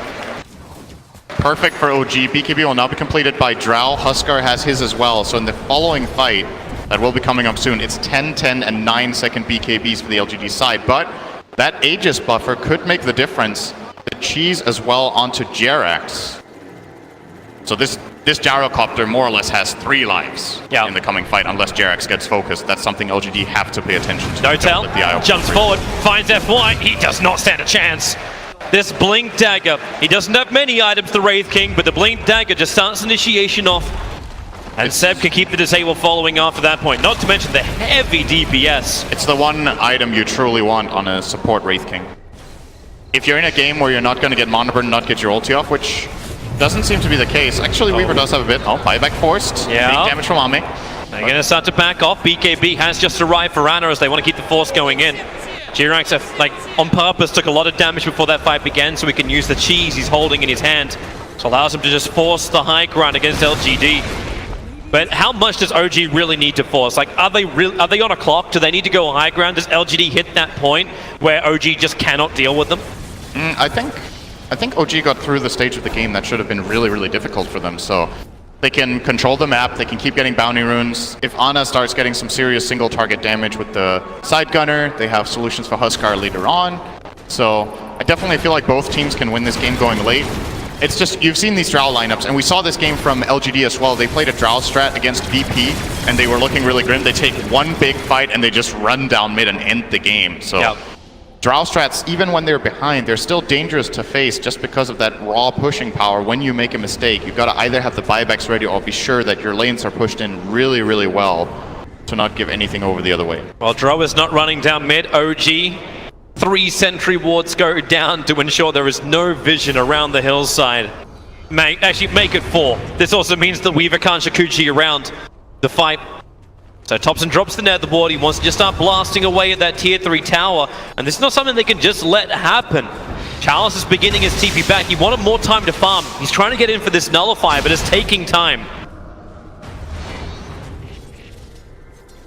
perfect for OG. BKB will now be completed by Drow. Huskar has his as well. So in the following fight, that will be coming up soon, it's 10, 10, and 9-second BKBs for the LGD side. But that Aegis buffer could make the difference. The cheese as well onto Jirax. So this Gyrocopter more or less has 3 lives in the coming fight, unless Jirax gets focused. That's something LGD have to pay attention to. Notel jumps forward, finds FY. He does not stand a chance. This Blink Dagger, he doesn't have many items, the Wraith King, but the Blink Dagger just starts initiation off. And Seb can keep the disable following after that point, not to mention the heavy DPS. It's the one item you truly want on a support Wraith King. If you're in a game where you're not going to get Mana Burn, not get your ulti off, which doesn't seem to be the case. Actually, Weaver does have a bit. Oh, buyback forced. Yeah. Big damage from Ame. They're going to start to back off. BKB has just arrived for Anna as they want to keep the force going in. Jirax, on purpose, took a lot of damage before that fight began, so he can use the cheese he's holding in his hand. So allows him to just force the high ground against LGD. But how much does OG really need to force? Like, are they on a clock? Do they need to go high ground? Does LGD hit that point where OG just cannot deal with them? I think OG got through the stage of the game that should have been really, really difficult for them. So They can control the map, they can keep getting bounty runes. If Ana starts getting some serious single target damage with the side gunner, they have solutions for Huskar later on. So I definitely feel like both teams can win this game going late. It's just, you've seen these Drow lineups, and we saw this game from LGD as well. They played a Drow strat against VP, and they were looking really grim. They take one big fight, and they just run down mid and end the game. So Drow strats, even when they're behind, they're still dangerous to face just because of that raw pushing power. When you make a mistake, you've got to either have the buybacks ready or be sure that your lanes are pushed in really, really well to not give anything over the other way. Well, Drow is not running down mid. OG, 3 sentry wards go down to ensure there is no vision around the hillside. Actually, make it 4. This also means that Weaver can't Shakuchi around the fight. So Topson drops the netherboard. He wants to just start blasting away at that tier 3 tower. And this is not something they can just let happen. Chalice is beginning his TP back. He wanted more time to farm. He's trying to get in for this nullifier, but it's taking time.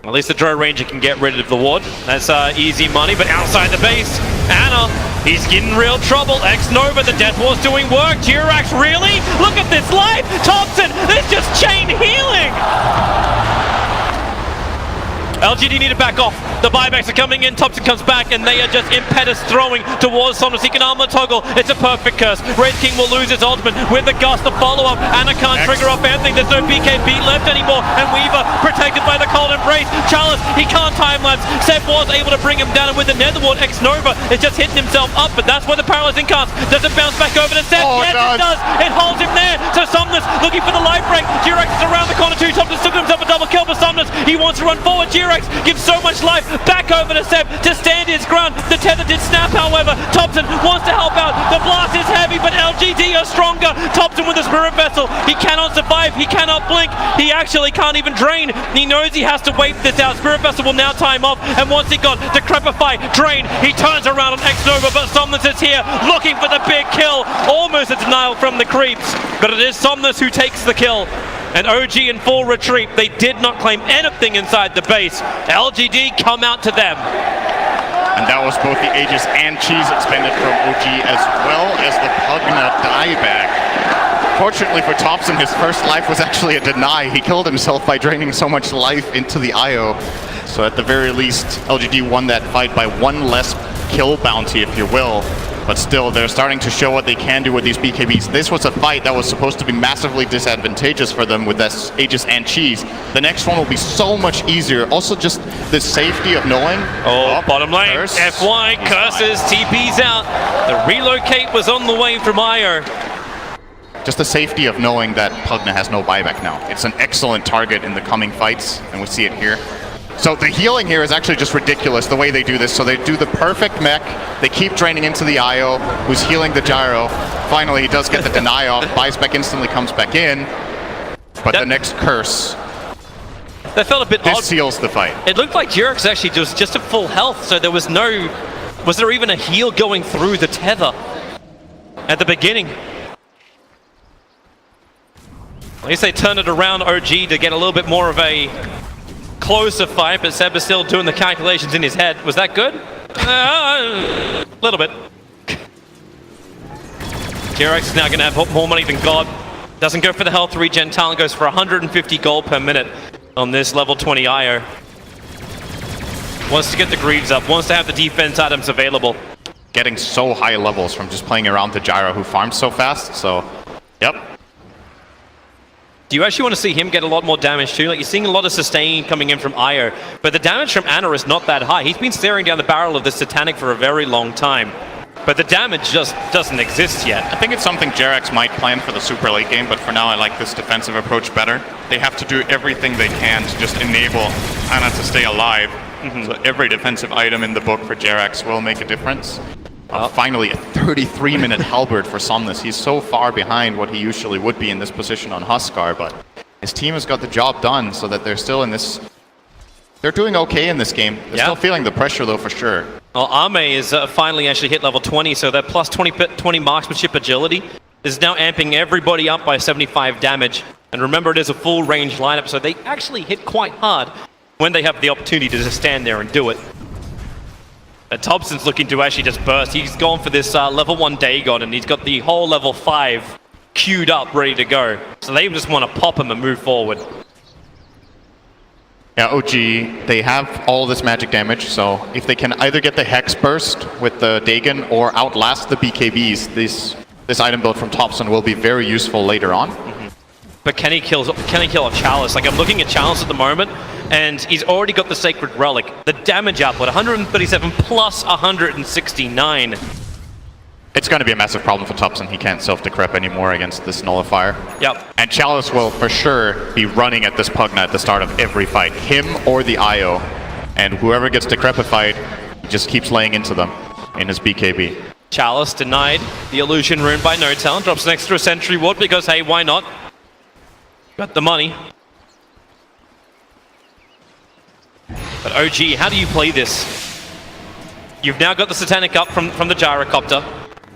At least the Drow Ranger can get rid of the ward. That's easy money, but outside the base, Ana, he's getting real trouble. X-Nova, the Death War's doing work. Jirax, really? Look at this life! Topson, there's just chain healing! LGD need to back off. The buybacks are coming in. Topson comes back, and they are just impetus throwing towards Somnus. He can armor toggle. It's a perfect curse. Red King will lose his ultimate with the gust of follow-up. Ana can't trigger off anything. There's no BKB left anymore. And Weaver protected by the cold embrace. Chalice, he can't time-lapse. Seb was able to bring him down, and with the Netherward, X-Nova is just hitting himself up, but that's where the Paralyzing Cast. Does it bounce back over to Seb? Yes, it does. It holds him there. So Somnus looking for the life break. Jirax is around the corner too. Topson took himself a double kill for Somnus. He wants to run forward. Jirax gives so much life back over to Seb to stand his ground. The tether did snap, however. Topson wants to help out. The blast is heavy, but LGD are stronger. Topson with the Spirit Vessel. He cannot survive. He cannot blink. He actually can't even drain. He knows he has to wait this out. Spirit Vessel will now time off, and once he got Decrepify, drain, he turns around on X-Nova, but Somnus is here looking for the big kill. Almost a denial from the creeps, but it is Somnus who takes the kill. And OG in full retreat. They did not claim anything inside the base. LGD come out to them. And that was both the Aegis and Cheese expended from OG as well as the Pugna dieback. Fortunately for Topson, his first life was actually a deny. He killed himself by draining so much life into the IO. So at the very least, LGD won that fight by 1 less kill bounty, if you will. But still, they're starting to show what they can do with these BKBs. This was a fight that was supposed to be massively disadvantageous for them with this Aegis and Cheese. The next one will be so much easier. Also, just the safety of knowing. Oh, bottom lane. Curse. FY, curses, TP's out. The relocate was on the way from Io. Just the safety of knowing that Pugna has no buyback now. It's an excellent target in the coming fights, and we see it here. So the healing here is actually just ridiculous, the way they do this. So they do the perfect mech, they keep draining into the IO, who's healing the gyro. Finally, he does get the deny off, buys back instantly, comes back in. But the next curse. That felt a bit odd. This seals the fight. It looked like Jirax actually just at full health, so there was no... Was there even a heal going through the tether at the beginning? At least they turned it around OG to get a little bit more of a closer fight, but Seb is still doing the calculations in his head. Was that good? A little bit. Jirax is now going to have more money than God. Doesn't go for the health regen. Talent goes for 150 gold per minute on this level 20 IO. Wants to get the greaves up, wants to have the defense items available. Getting so high levels from just playing around the gyro who farms so fast, so yep. Do you actually want to see him get a lot more damage too? Like, you're seeing a lot of sustain coming in from Io, but the damage from Ana is not that high. He's been staring down the barrel of this Satanic for a very long time, but the damage just doesn't exist yet. I think it's something Jirax might plan for the super late game, but for now I like this defensive approach better. They have to do everything they can to just enable Ana to stay alive. So every defensive item in the book for Jirax will make a difference. Finally, a 33-minute halberd for Somnus. He's so far behind what he usually would be in this position on Huskar, but his team has got the job done so that they're still in this... They're doing okay in this game. They're still feeling the pressure, though, for sure. Well, Ame is finally actually hit level 20, so that plus 20 marksmanship agility is now amping everybody up by 75 damage. And remember, it is a full range lineup, so they actually hit quite hard when they have the opportunity to just stand there and do it. Topson's looking to actually just burst. He's gone for this level 1 Dagon, and he's got the whole level 5 queued up, ready to go. So they just want to pop him and move forward. Yeah, OG, they have all this magic damage, so if they can either get the Hex Burst with the Dagon or outlast the BKBs, this item build from Thompson will be very useful later on. But can he kill a Chalice? Like, I'm looking at Chalice at the moment, and he's already got the Sacred Relic. The damage output, 137 plus 169. It's going to be a massive problem for Thompson. He can't self-decrep anymore against this Nullifier. Yep. And Chalice will for sure be running at this Pugna at the start of every fight. Him or the IO. And whoever gets decrepified just keeps laying into them in his BKB. Chalice denied the Illusion Rune by Notel. Drops an extra Sentry Ward because, hey, why not? Got the money. But OG, how do you play this? You've now got the Satanic up from the Gyrocopter.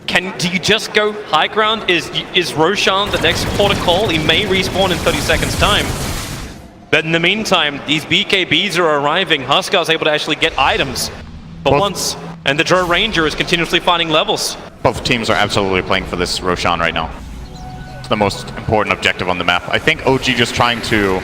Do you just go high ground? Is Roshan the next port of call? He may respawn in 30 seconds time. But in the meantime, these BKBs are arriving. Huskar's able to actually get items for once. And the Drow Ranger is continuously finding levels. Both teams are absolutely playing for this Roshan right now. It's the most important objective on the map. I think OG just trying to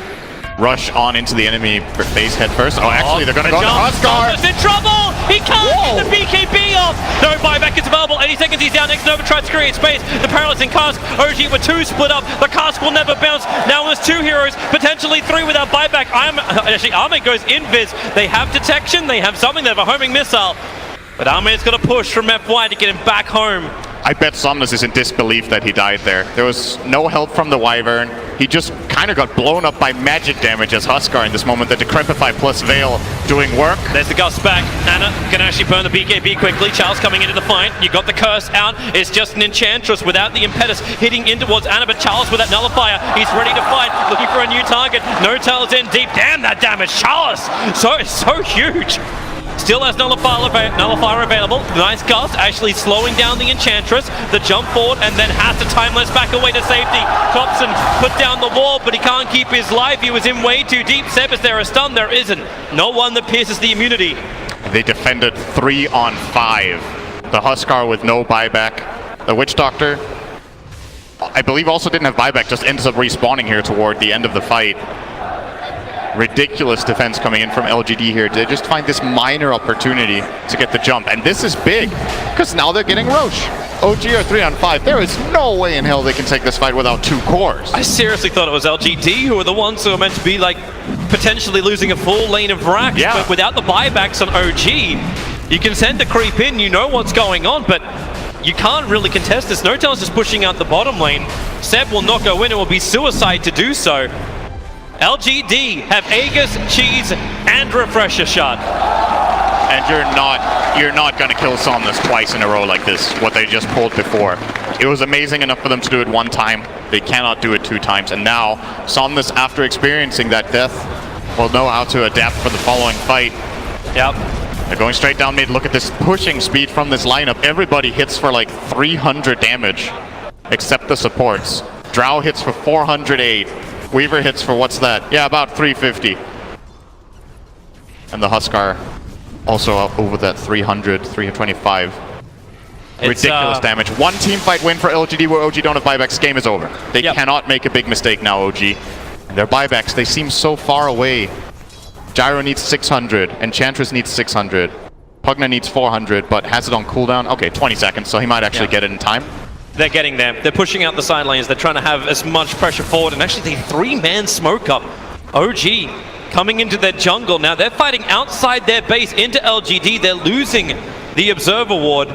rush on into the enemy base head first. Oh, actually, they're going to go to Huskar. He's in trouble! He can't get the BKB off! No buyback is available. 80 seconds, he's down next. Nova tries to create space. The paralyzing cask. OG with 2 split up. The cask will never bounce. Now there's 2 heroes, potentially 3 without buyback. Actually, Ame goes invis. They have detection. They have something. They have a homing missile. But Ame's going to push from FY to get him back home. I bet Somnus is in disbelief that he died there. There was no help from the Wyvern. He just kind of got blown up by magic damage as Huskar in this moment. The Decrepify plus Veil doing work. There's the Gust back. Anna can actually burn the BKB quickly. Charles coming into the fight. You got the Curse out. It's just an Enchantress without the Impetus hitting in towards Anna, but Charles with that Nullifier. He's ready to fight, looking for a new target. No tails in deep. Damn that damage. Charles! So huge. Still has Nullifier available. Nice Gust actually slowing down the Enchantress. The jump forward and then has to timeless back away to safety. Thompson put down the wall, but he can't keep his life. He was in way too deep. Seb, is there a stun? There isn't. No one that pierces the immunity. They defended 3 on 5. The Huskar with no buyback. The Witch Doctor, I believe, also didn't have buyback, just ends up respawning here toward the end of the fight. Ridiculous defense coming in from LGD here. They just find this minor opportunity to get the jump. And this is big, because now they're getting Roche. OG are 3 on 5. There is no way in hell they can take this fight without 2 cores. I seriously thought it was LGD who were the ones who were meant to be like potentially losing a full lane of racks. Yeah. But without the buybacks on OG, you can send the creep in, you know what's going on, but you can't really contest this. Notel's just pushing out the bottom lane. Seb will not go in. It will be suicide to do so. LGD have Aegis, Cheese, and Refresher Shot. And you're not going to kill Somnus twice in a row like this, what they just pulled before. It was amazing enough for them to do it 1 time. They cannot do it 2 times. And now, Somnus, after experiencing that death, will know how to adapt for the following fight. Yep. They're going straight down mid. Look at this pushing speed from this lineup. Everybody hits for like 300 damage, except the supports. Drow hits for 408. Weaver hits for, what's that? Yeah, about 350. And the Huskar also up over that 300, 325. Ridiculous damage. 1 team fight win for LGD where OG don't have buybacks. Game is over. They cannot make a big mistake now, OG. And their buybacks, they seem so far away. Gyro needs 600. Enchantress needs 600. Pugna needs 400, but has it on cooldown. Okay, 20 seconds, so he might actually get it in time. They're getting there. They're pushing out the side lanes. They're trying to have as much pressure forward. And actually, the 3-man smoke up. OG coming into their jungle. Now, they're fighting outside their base into LGD. They're losing the Observer Ward.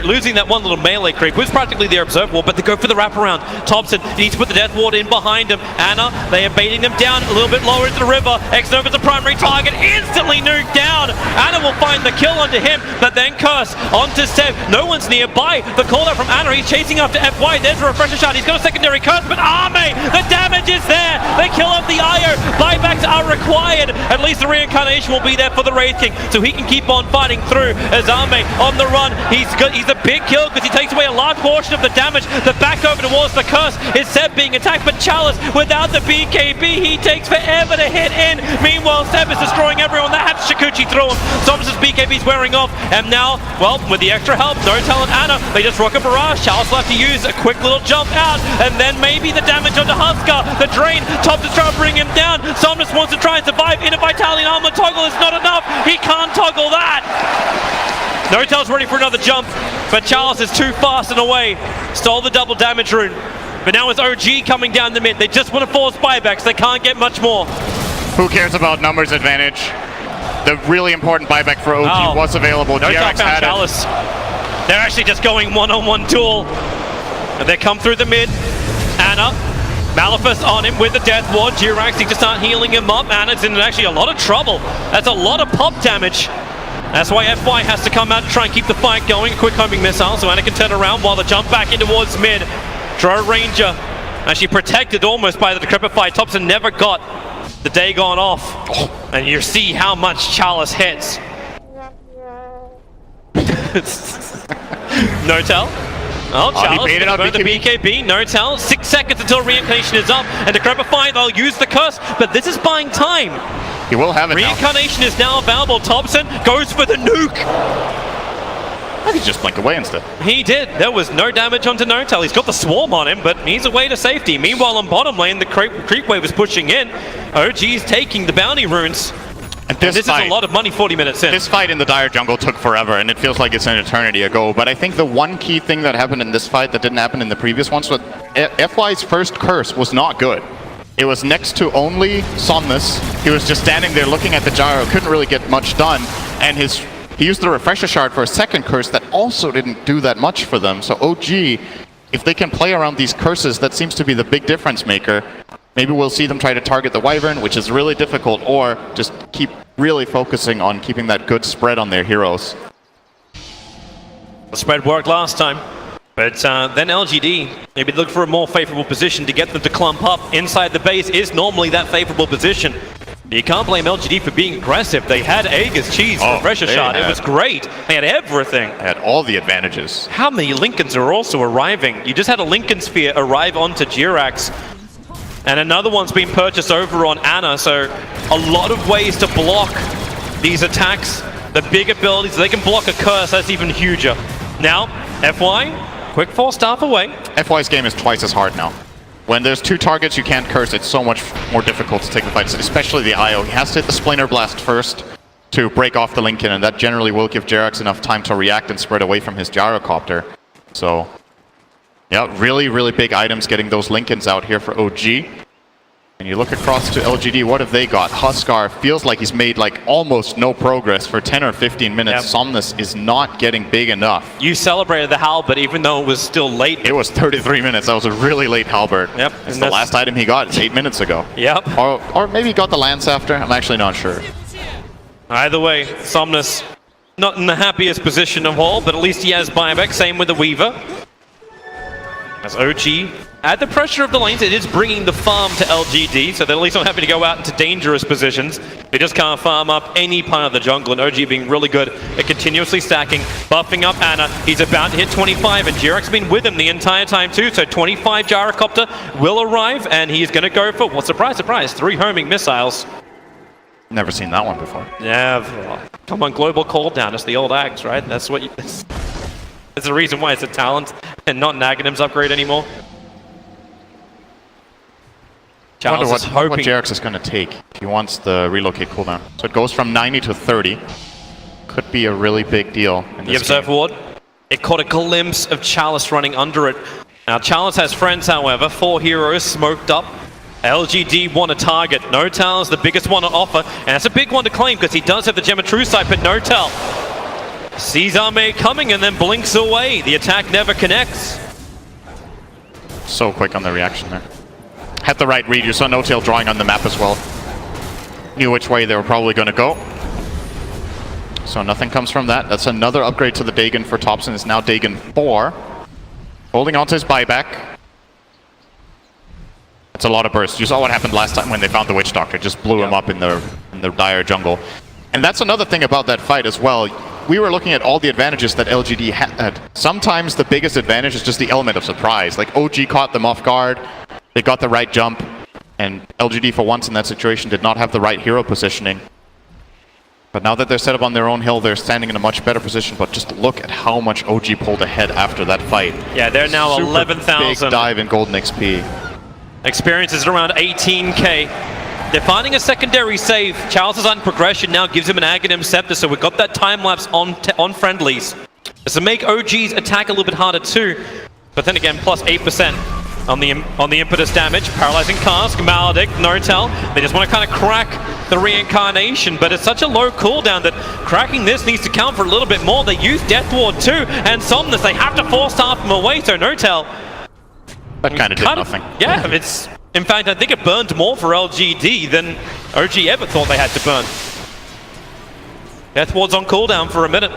Losing that one little melee creep, was practically their Observer Ward, but they go for the wraparound. Thompson needs to put the Death Ward in behind him. Anna, they are baiting them down a little bit lower into the river. X-Nova's the primary target, instantly nuked down. Anna will find the kill onto him, but then Curse onto Seb. No one's nearby. The call out from Anna, he's chasing after FY. There's a Refresher Shot. He's got a secondary Curse, but Ame, the damage is there. They kill off the IO. Buybacks are required. At least the reincarnation will be there for the Wraith King, so he can keep on fighting through as Ame on the run. He's He's a big kill because he takes away a large portion of the damage. The back over towards the curse is Seb being attacked, but Chalice without the BKB, he takes forever to hit in. Meanwhile, Seb is destroying everyone. That had Shikuchi through him. Som's BKB's wearing off, and now, well, with the extra help, Notel and Anna, they just rock a barrage. Chalice will have to use a quick little jump out, and then maybe the damage onto Huskar. The drain, Top is trying to bring him down. Somnus wants to try and survive. Inner Vitality and Armor toggle is not enough. He can't toggle that. Notel's ready for another jump, but Chalice is too fast and away. Stole the double damage rune. But now it's OG coming down the mid. They just want to force buybacks. They can't get much more. Who cares about numbers advantage? The really important buyback for OG was available. Notel GRX found had Chalice. They're actually just going one-on-one duel. And they come through the mid. Anna, Malefus on him with the Death Ward. GRX needs to start healing him up. Anna's in actually a lot of trouble. That's a lot of pop damage. That's why FY has to come out to try and keep the fight going. Quick homing missile, so Anna can turn around while the jump back in towards mid. Drow Ranger, actually protected almost by the Decrepit fight. Thompson never got the Dagon off. And you see how much Chalice hits. Notel. Oh, Chalice baited out burn the BKB. Notel. 6 seconds until reincarnation is up. And Decrepit fight, they'll use the curse. But this is buying time. He will have it now. Reincarnation is now available. Thompson goes for the nuke. I could just blink away instead. He did. There was no damage onto Notel. He's got the swarm on him, but he's away to safety. Meanwhile, on bottom lane, the creep wave is pushing in. OG's taking the bounty runes. And this is a lot of money 40 minutes in. This fight in the Dire Jungle took forever, and it feels like it's an eternity ago. But I think the one key thing that happened in this fight that didn't happen in the previous ones was FY's first curse was not good. It was next to only Somnus. He was just standing there looking at the gyro, couldn't really get much done, and he used the refresher shard for a second curse that also didn't do that much for them. So OG, if they can play around these curses, that seems to be the big difference maker. Maybe we'll see them try to target the Wyvern, which is really difficult, or just keep really focusing on keeping that good spread on their heroes. The spread worked last time. But then LGD, maybe look for a more favorable position to get them to clump up. Inside the base is normally that favorable position. You can't blame LGD for being aggressive. They had Aegis, Cheese, Refresher Shot. It was great. They had everything. They had all the advantages. How many Lincolns are also arriving? You just had a Lincoln Sphere arrive onto Jirax. And another one's been purchased over on Anna. So a lot of ways to block these attacks. The big abilities, they can block a curse. That's even huger. Now, FY. Quick 4-staff away. FY's game is twice as hard now. When there's two targets you can't curse, it's so much more difficult to take the fight, especially the IO. He has to hit the Splainer Blast first to break off the Lincoln, and that generally will give Jerax enough time to react and spread away from his Gyrocopter. So, yeah, really, really big items getting those Lincolns out here for OG. And you look across to LGD, what have they got? Huskar feels like he's made like almost no progress for 10 or 15 minutes. Yep. Somnus is not getting big enough. You celebrated the halberd even though it was still late. It was 33 minutes. That was a really late halberd. Yep. It's the last item he got. It's 8 minutes ago. Yep. Or maybe he got the lance after. I'm actually not sure. Either way, Somnus not in the happiest position of all, but at least he has buyback. Same with the Weaver. As OG, at the pressure of the lanes, it is bringing the farm to LGD, so they're at least not having to go out into dangerous positions. They just can't farm up any part of the jungle, and OG being really good at continuously stacking, buffing up Anna. He's about to hit 25, and Jirax has been with him the entire time too, so 25 Gyrocopter will arrive, and he's going to go for, well, surprise, surprise, 3 homing missiles. Never seen that one before. Yeah, come on, global call down, it's the old axe, right? That's what you... That's the reason why it's a talent and not an Aghanim's upgrade anymore. I wonder what Jerax is going to take if he wants the relocate cooldown. So it goes from 90 to 30. Could be a really big deal in this The Observe game. Ward, it caught a glimpse of Chalice running under it. Now Chalice has friends, however, 4 heroes smoked up. LGD want a target. Notel is the biggest one on offer, and that's a big one to claim because he does have the Gem of True Sight, but Notel sees Arme coming and then blinks away. The attack never connects. So quick on the reaction there. Had the right read. You saw Notel drawing on the map as well. Knew which way they were probably going to go. So nothing comes from that. That's another upgrade to the Dagon for Thompson. It's now Dagon 4. Holding on to his buyback. It's a lot of bursts. You saw what happened last time when they found the Witch Doctor. Just blew him up in the Dire Jungle. And that's another thing about that fight as well. we were looking at all the advantages that LGD had. Sometimes the biggest advantage is just the element of surprise. Like OG caught them off guard, they got the right jump, and LGD for once in that situation did not have the right hero positioning. But now that they're set up on their own hill, they're standing in a much better position. But just look at how much OG pulled ahead after that fight. Yeah, they're now Super 11,000. Big dive in golden XP. Experience is around 18k. They're finding a secondary save. Charles' on progression now gives him an Aghanim Scepter, so we've got that time lapse on friendlies. This will make OG's attack a little bit harder too. But then again, plus 8% on the impetus damage. Paralyzing Cask, Maledict, Notel. They just want to kind of crack the reincarnation, but it's such a low cooldown that cracking this needs to count for a little bit more. They use Death Ward too, and Somnus, they have to force staff him away, so Notel. That kind of did nothing. Yeah, it's... In fact, I think it burned more for LGD than OG ever thought they had to burn. Death Ward's on cooldown for a minute.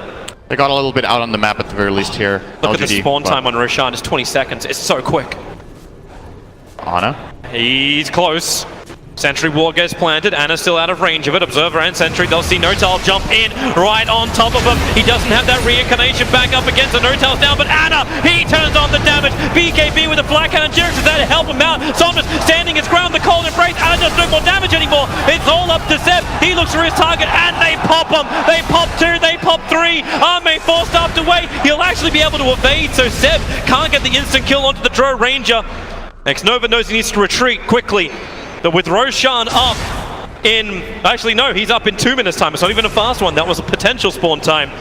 They got a little bit out on the map at the very least here. Look LGD, at the spawn time on Roshan, it's 20 seconds. It's so quick. Ana. He's close. Sentry Ward gets planted. Anna's still out of range of it. Observer and Sentry, they'll see Notel jump in right on top of him. He doesn't have that reincarnation back up against the Notel's down, but Anna, he turns on the damage. BKB with a Black Hand Jerks is there to help him out. Somnus standing his ground, the cold embrace. Anna does no more damage anymore. It's all up to Seb. He looks for his target and they pop him. They pop 2, they pop 3. Arme forced after away. He'll actually be able to evade, so Seb can't get the instant kill onto the Drow Ranger. Xnova knows he needs to retreat quickly. But with Roshan up in... Actually, no, he's up in 2 minutes time. It's not even a fast one. That was a potential spawn time.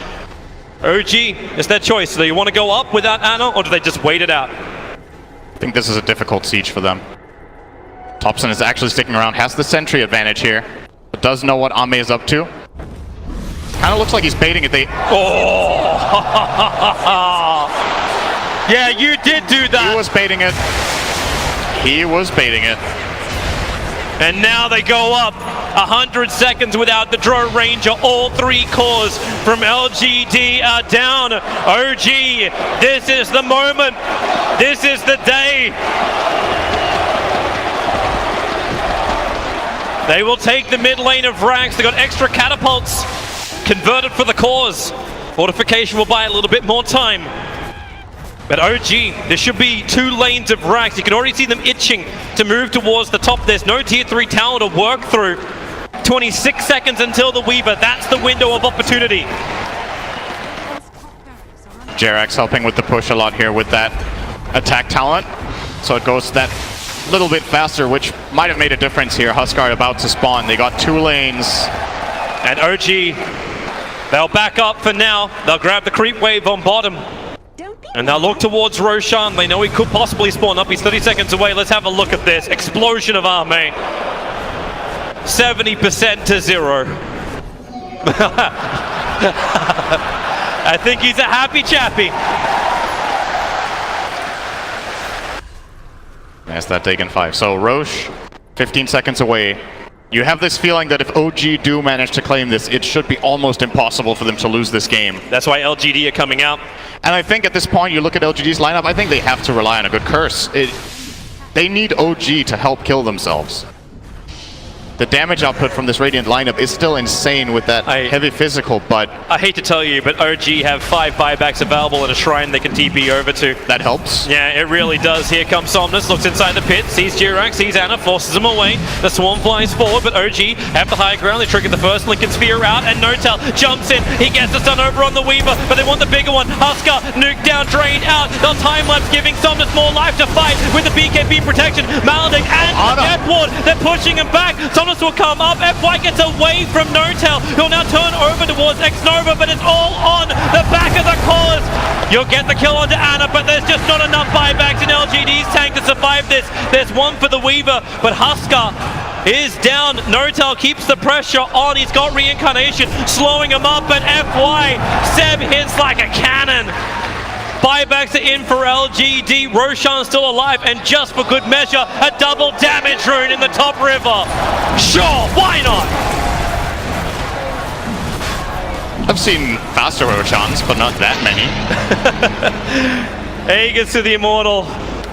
OG, it's their choice. Do you want to go up without Anna, or do they just wait it out? I think this is a difficult siege for them. Topson is actually sticking around, has the sentry advantage here, but does know what Ame is up to. Kind of looks like he's baiting it. Oh! Yeah, you did do that! He was baiting it. He was baiting it. And now they go up 100 seconds without the Drow Ranger. All 3 cores from LGD are down. OG, this is the moment. This is the day. They will take the mid lane of Rax. They got extra catapults converted for the cores. Fortification will buy a little bit more time. But OG, there should be 2 lanes of Rax. You can already see them itching to move towards the top. There's no tier 3 tower to work through. 26 seconds until the Weaver. That's the window of opportunity. Jerax helping with the push a lot here with that attack talent. So it goes that little bit faster, which might have made a difference here. Huskar about to spawn. They got 2 lanes. And OG, they'll back up for now. They'll grab the creep wave on bottom. And they'll look towards Roshan. They know he could possibly spawn up. He's 30 seconds away. Let's have a look at this. Explosion of Arme. 70% to 0. I think he's a happy chappy. That's that taken 5. So Roche, 15 seconds away. You have this feeling that if OG do manage to claim this, it should be almost impossible for them to lose this game. That's why LGD are coming out. And I think at this point, you look at LGD's lineup, I think they have to rely on a good curse. They need OG to help kill themselves. The damage output from this Radiant lineup is still insane with that heavy physical, but... I hate to tell you, but OG have 5 buybacks available at a shrine they can TP over to. That helps. Yeah, it really does. Here comes Somnus, looks inside the pit, sees Jirax, sees Anna, forces him away. The swarm flies forward, but OG have the high ground. They trigger the first Lincoln Sphere out, and Notel jumps in. He gets the stun over on the Weaver, but they want the bigger one. Huskar, nuke down, drain out. They'll time-lapse, giving Somnus more life to fight with the BKB protection. Maledict and the Death Ward, they're pushing him back. Somnus will come up. FY gets away from Notel. He'll now turn over towards Xnova, but it's all on the back of the cause. You'll get the kill onto Anna, but there's just not enough buybacks in LGD's tank to survive this. There's one for the Weaver, but Huskar is down. Notel keeps the pressure on. He's got reincarnation, slowing him up, and FY, Seb hits like a cannon. Buybacks are in for LGD. Roshan's still alive, and just for good measure, a double damage rune in the top river. Sure, why not? I've seen faster Roshans, but not that many. Aegis to the Immortal.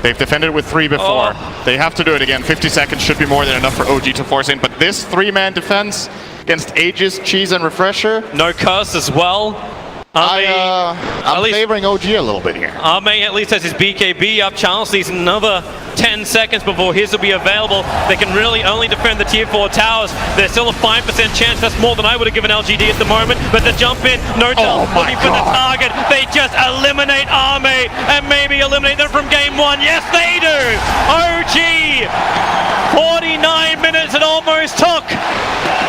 They've defended with 3 before. They have to do it again. 50 seconds should be more than enough for OG to force in, but this 3-man defense against Aegis, Cheese, and Refresher. No curse as well. I'm least- favoring OG a little bit here. Arme at least has his BKB up. Charles needs another 10 seconds before his will be available. They can really only defend the tier 4 towers. There's still a 5% chance. That's more than I would have given LGD at the moment. But the jump in, no doubt looking for the target. They just eliminate Arme and maybe eliminate them from game 1. Yes, they do. OG, 49 minutes it almost took.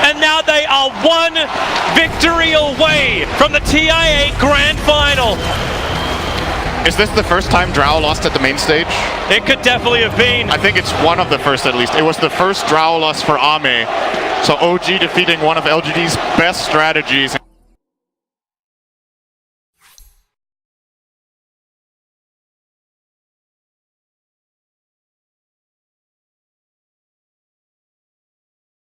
And now they are one victory away from the TI8 Grand Final. Is this the first time Drow lost at the main stage? It could definitely have been. I think it's one of the first at least. It was the first Drow loss for Ame. So OG defeating one of LGD's best strategies.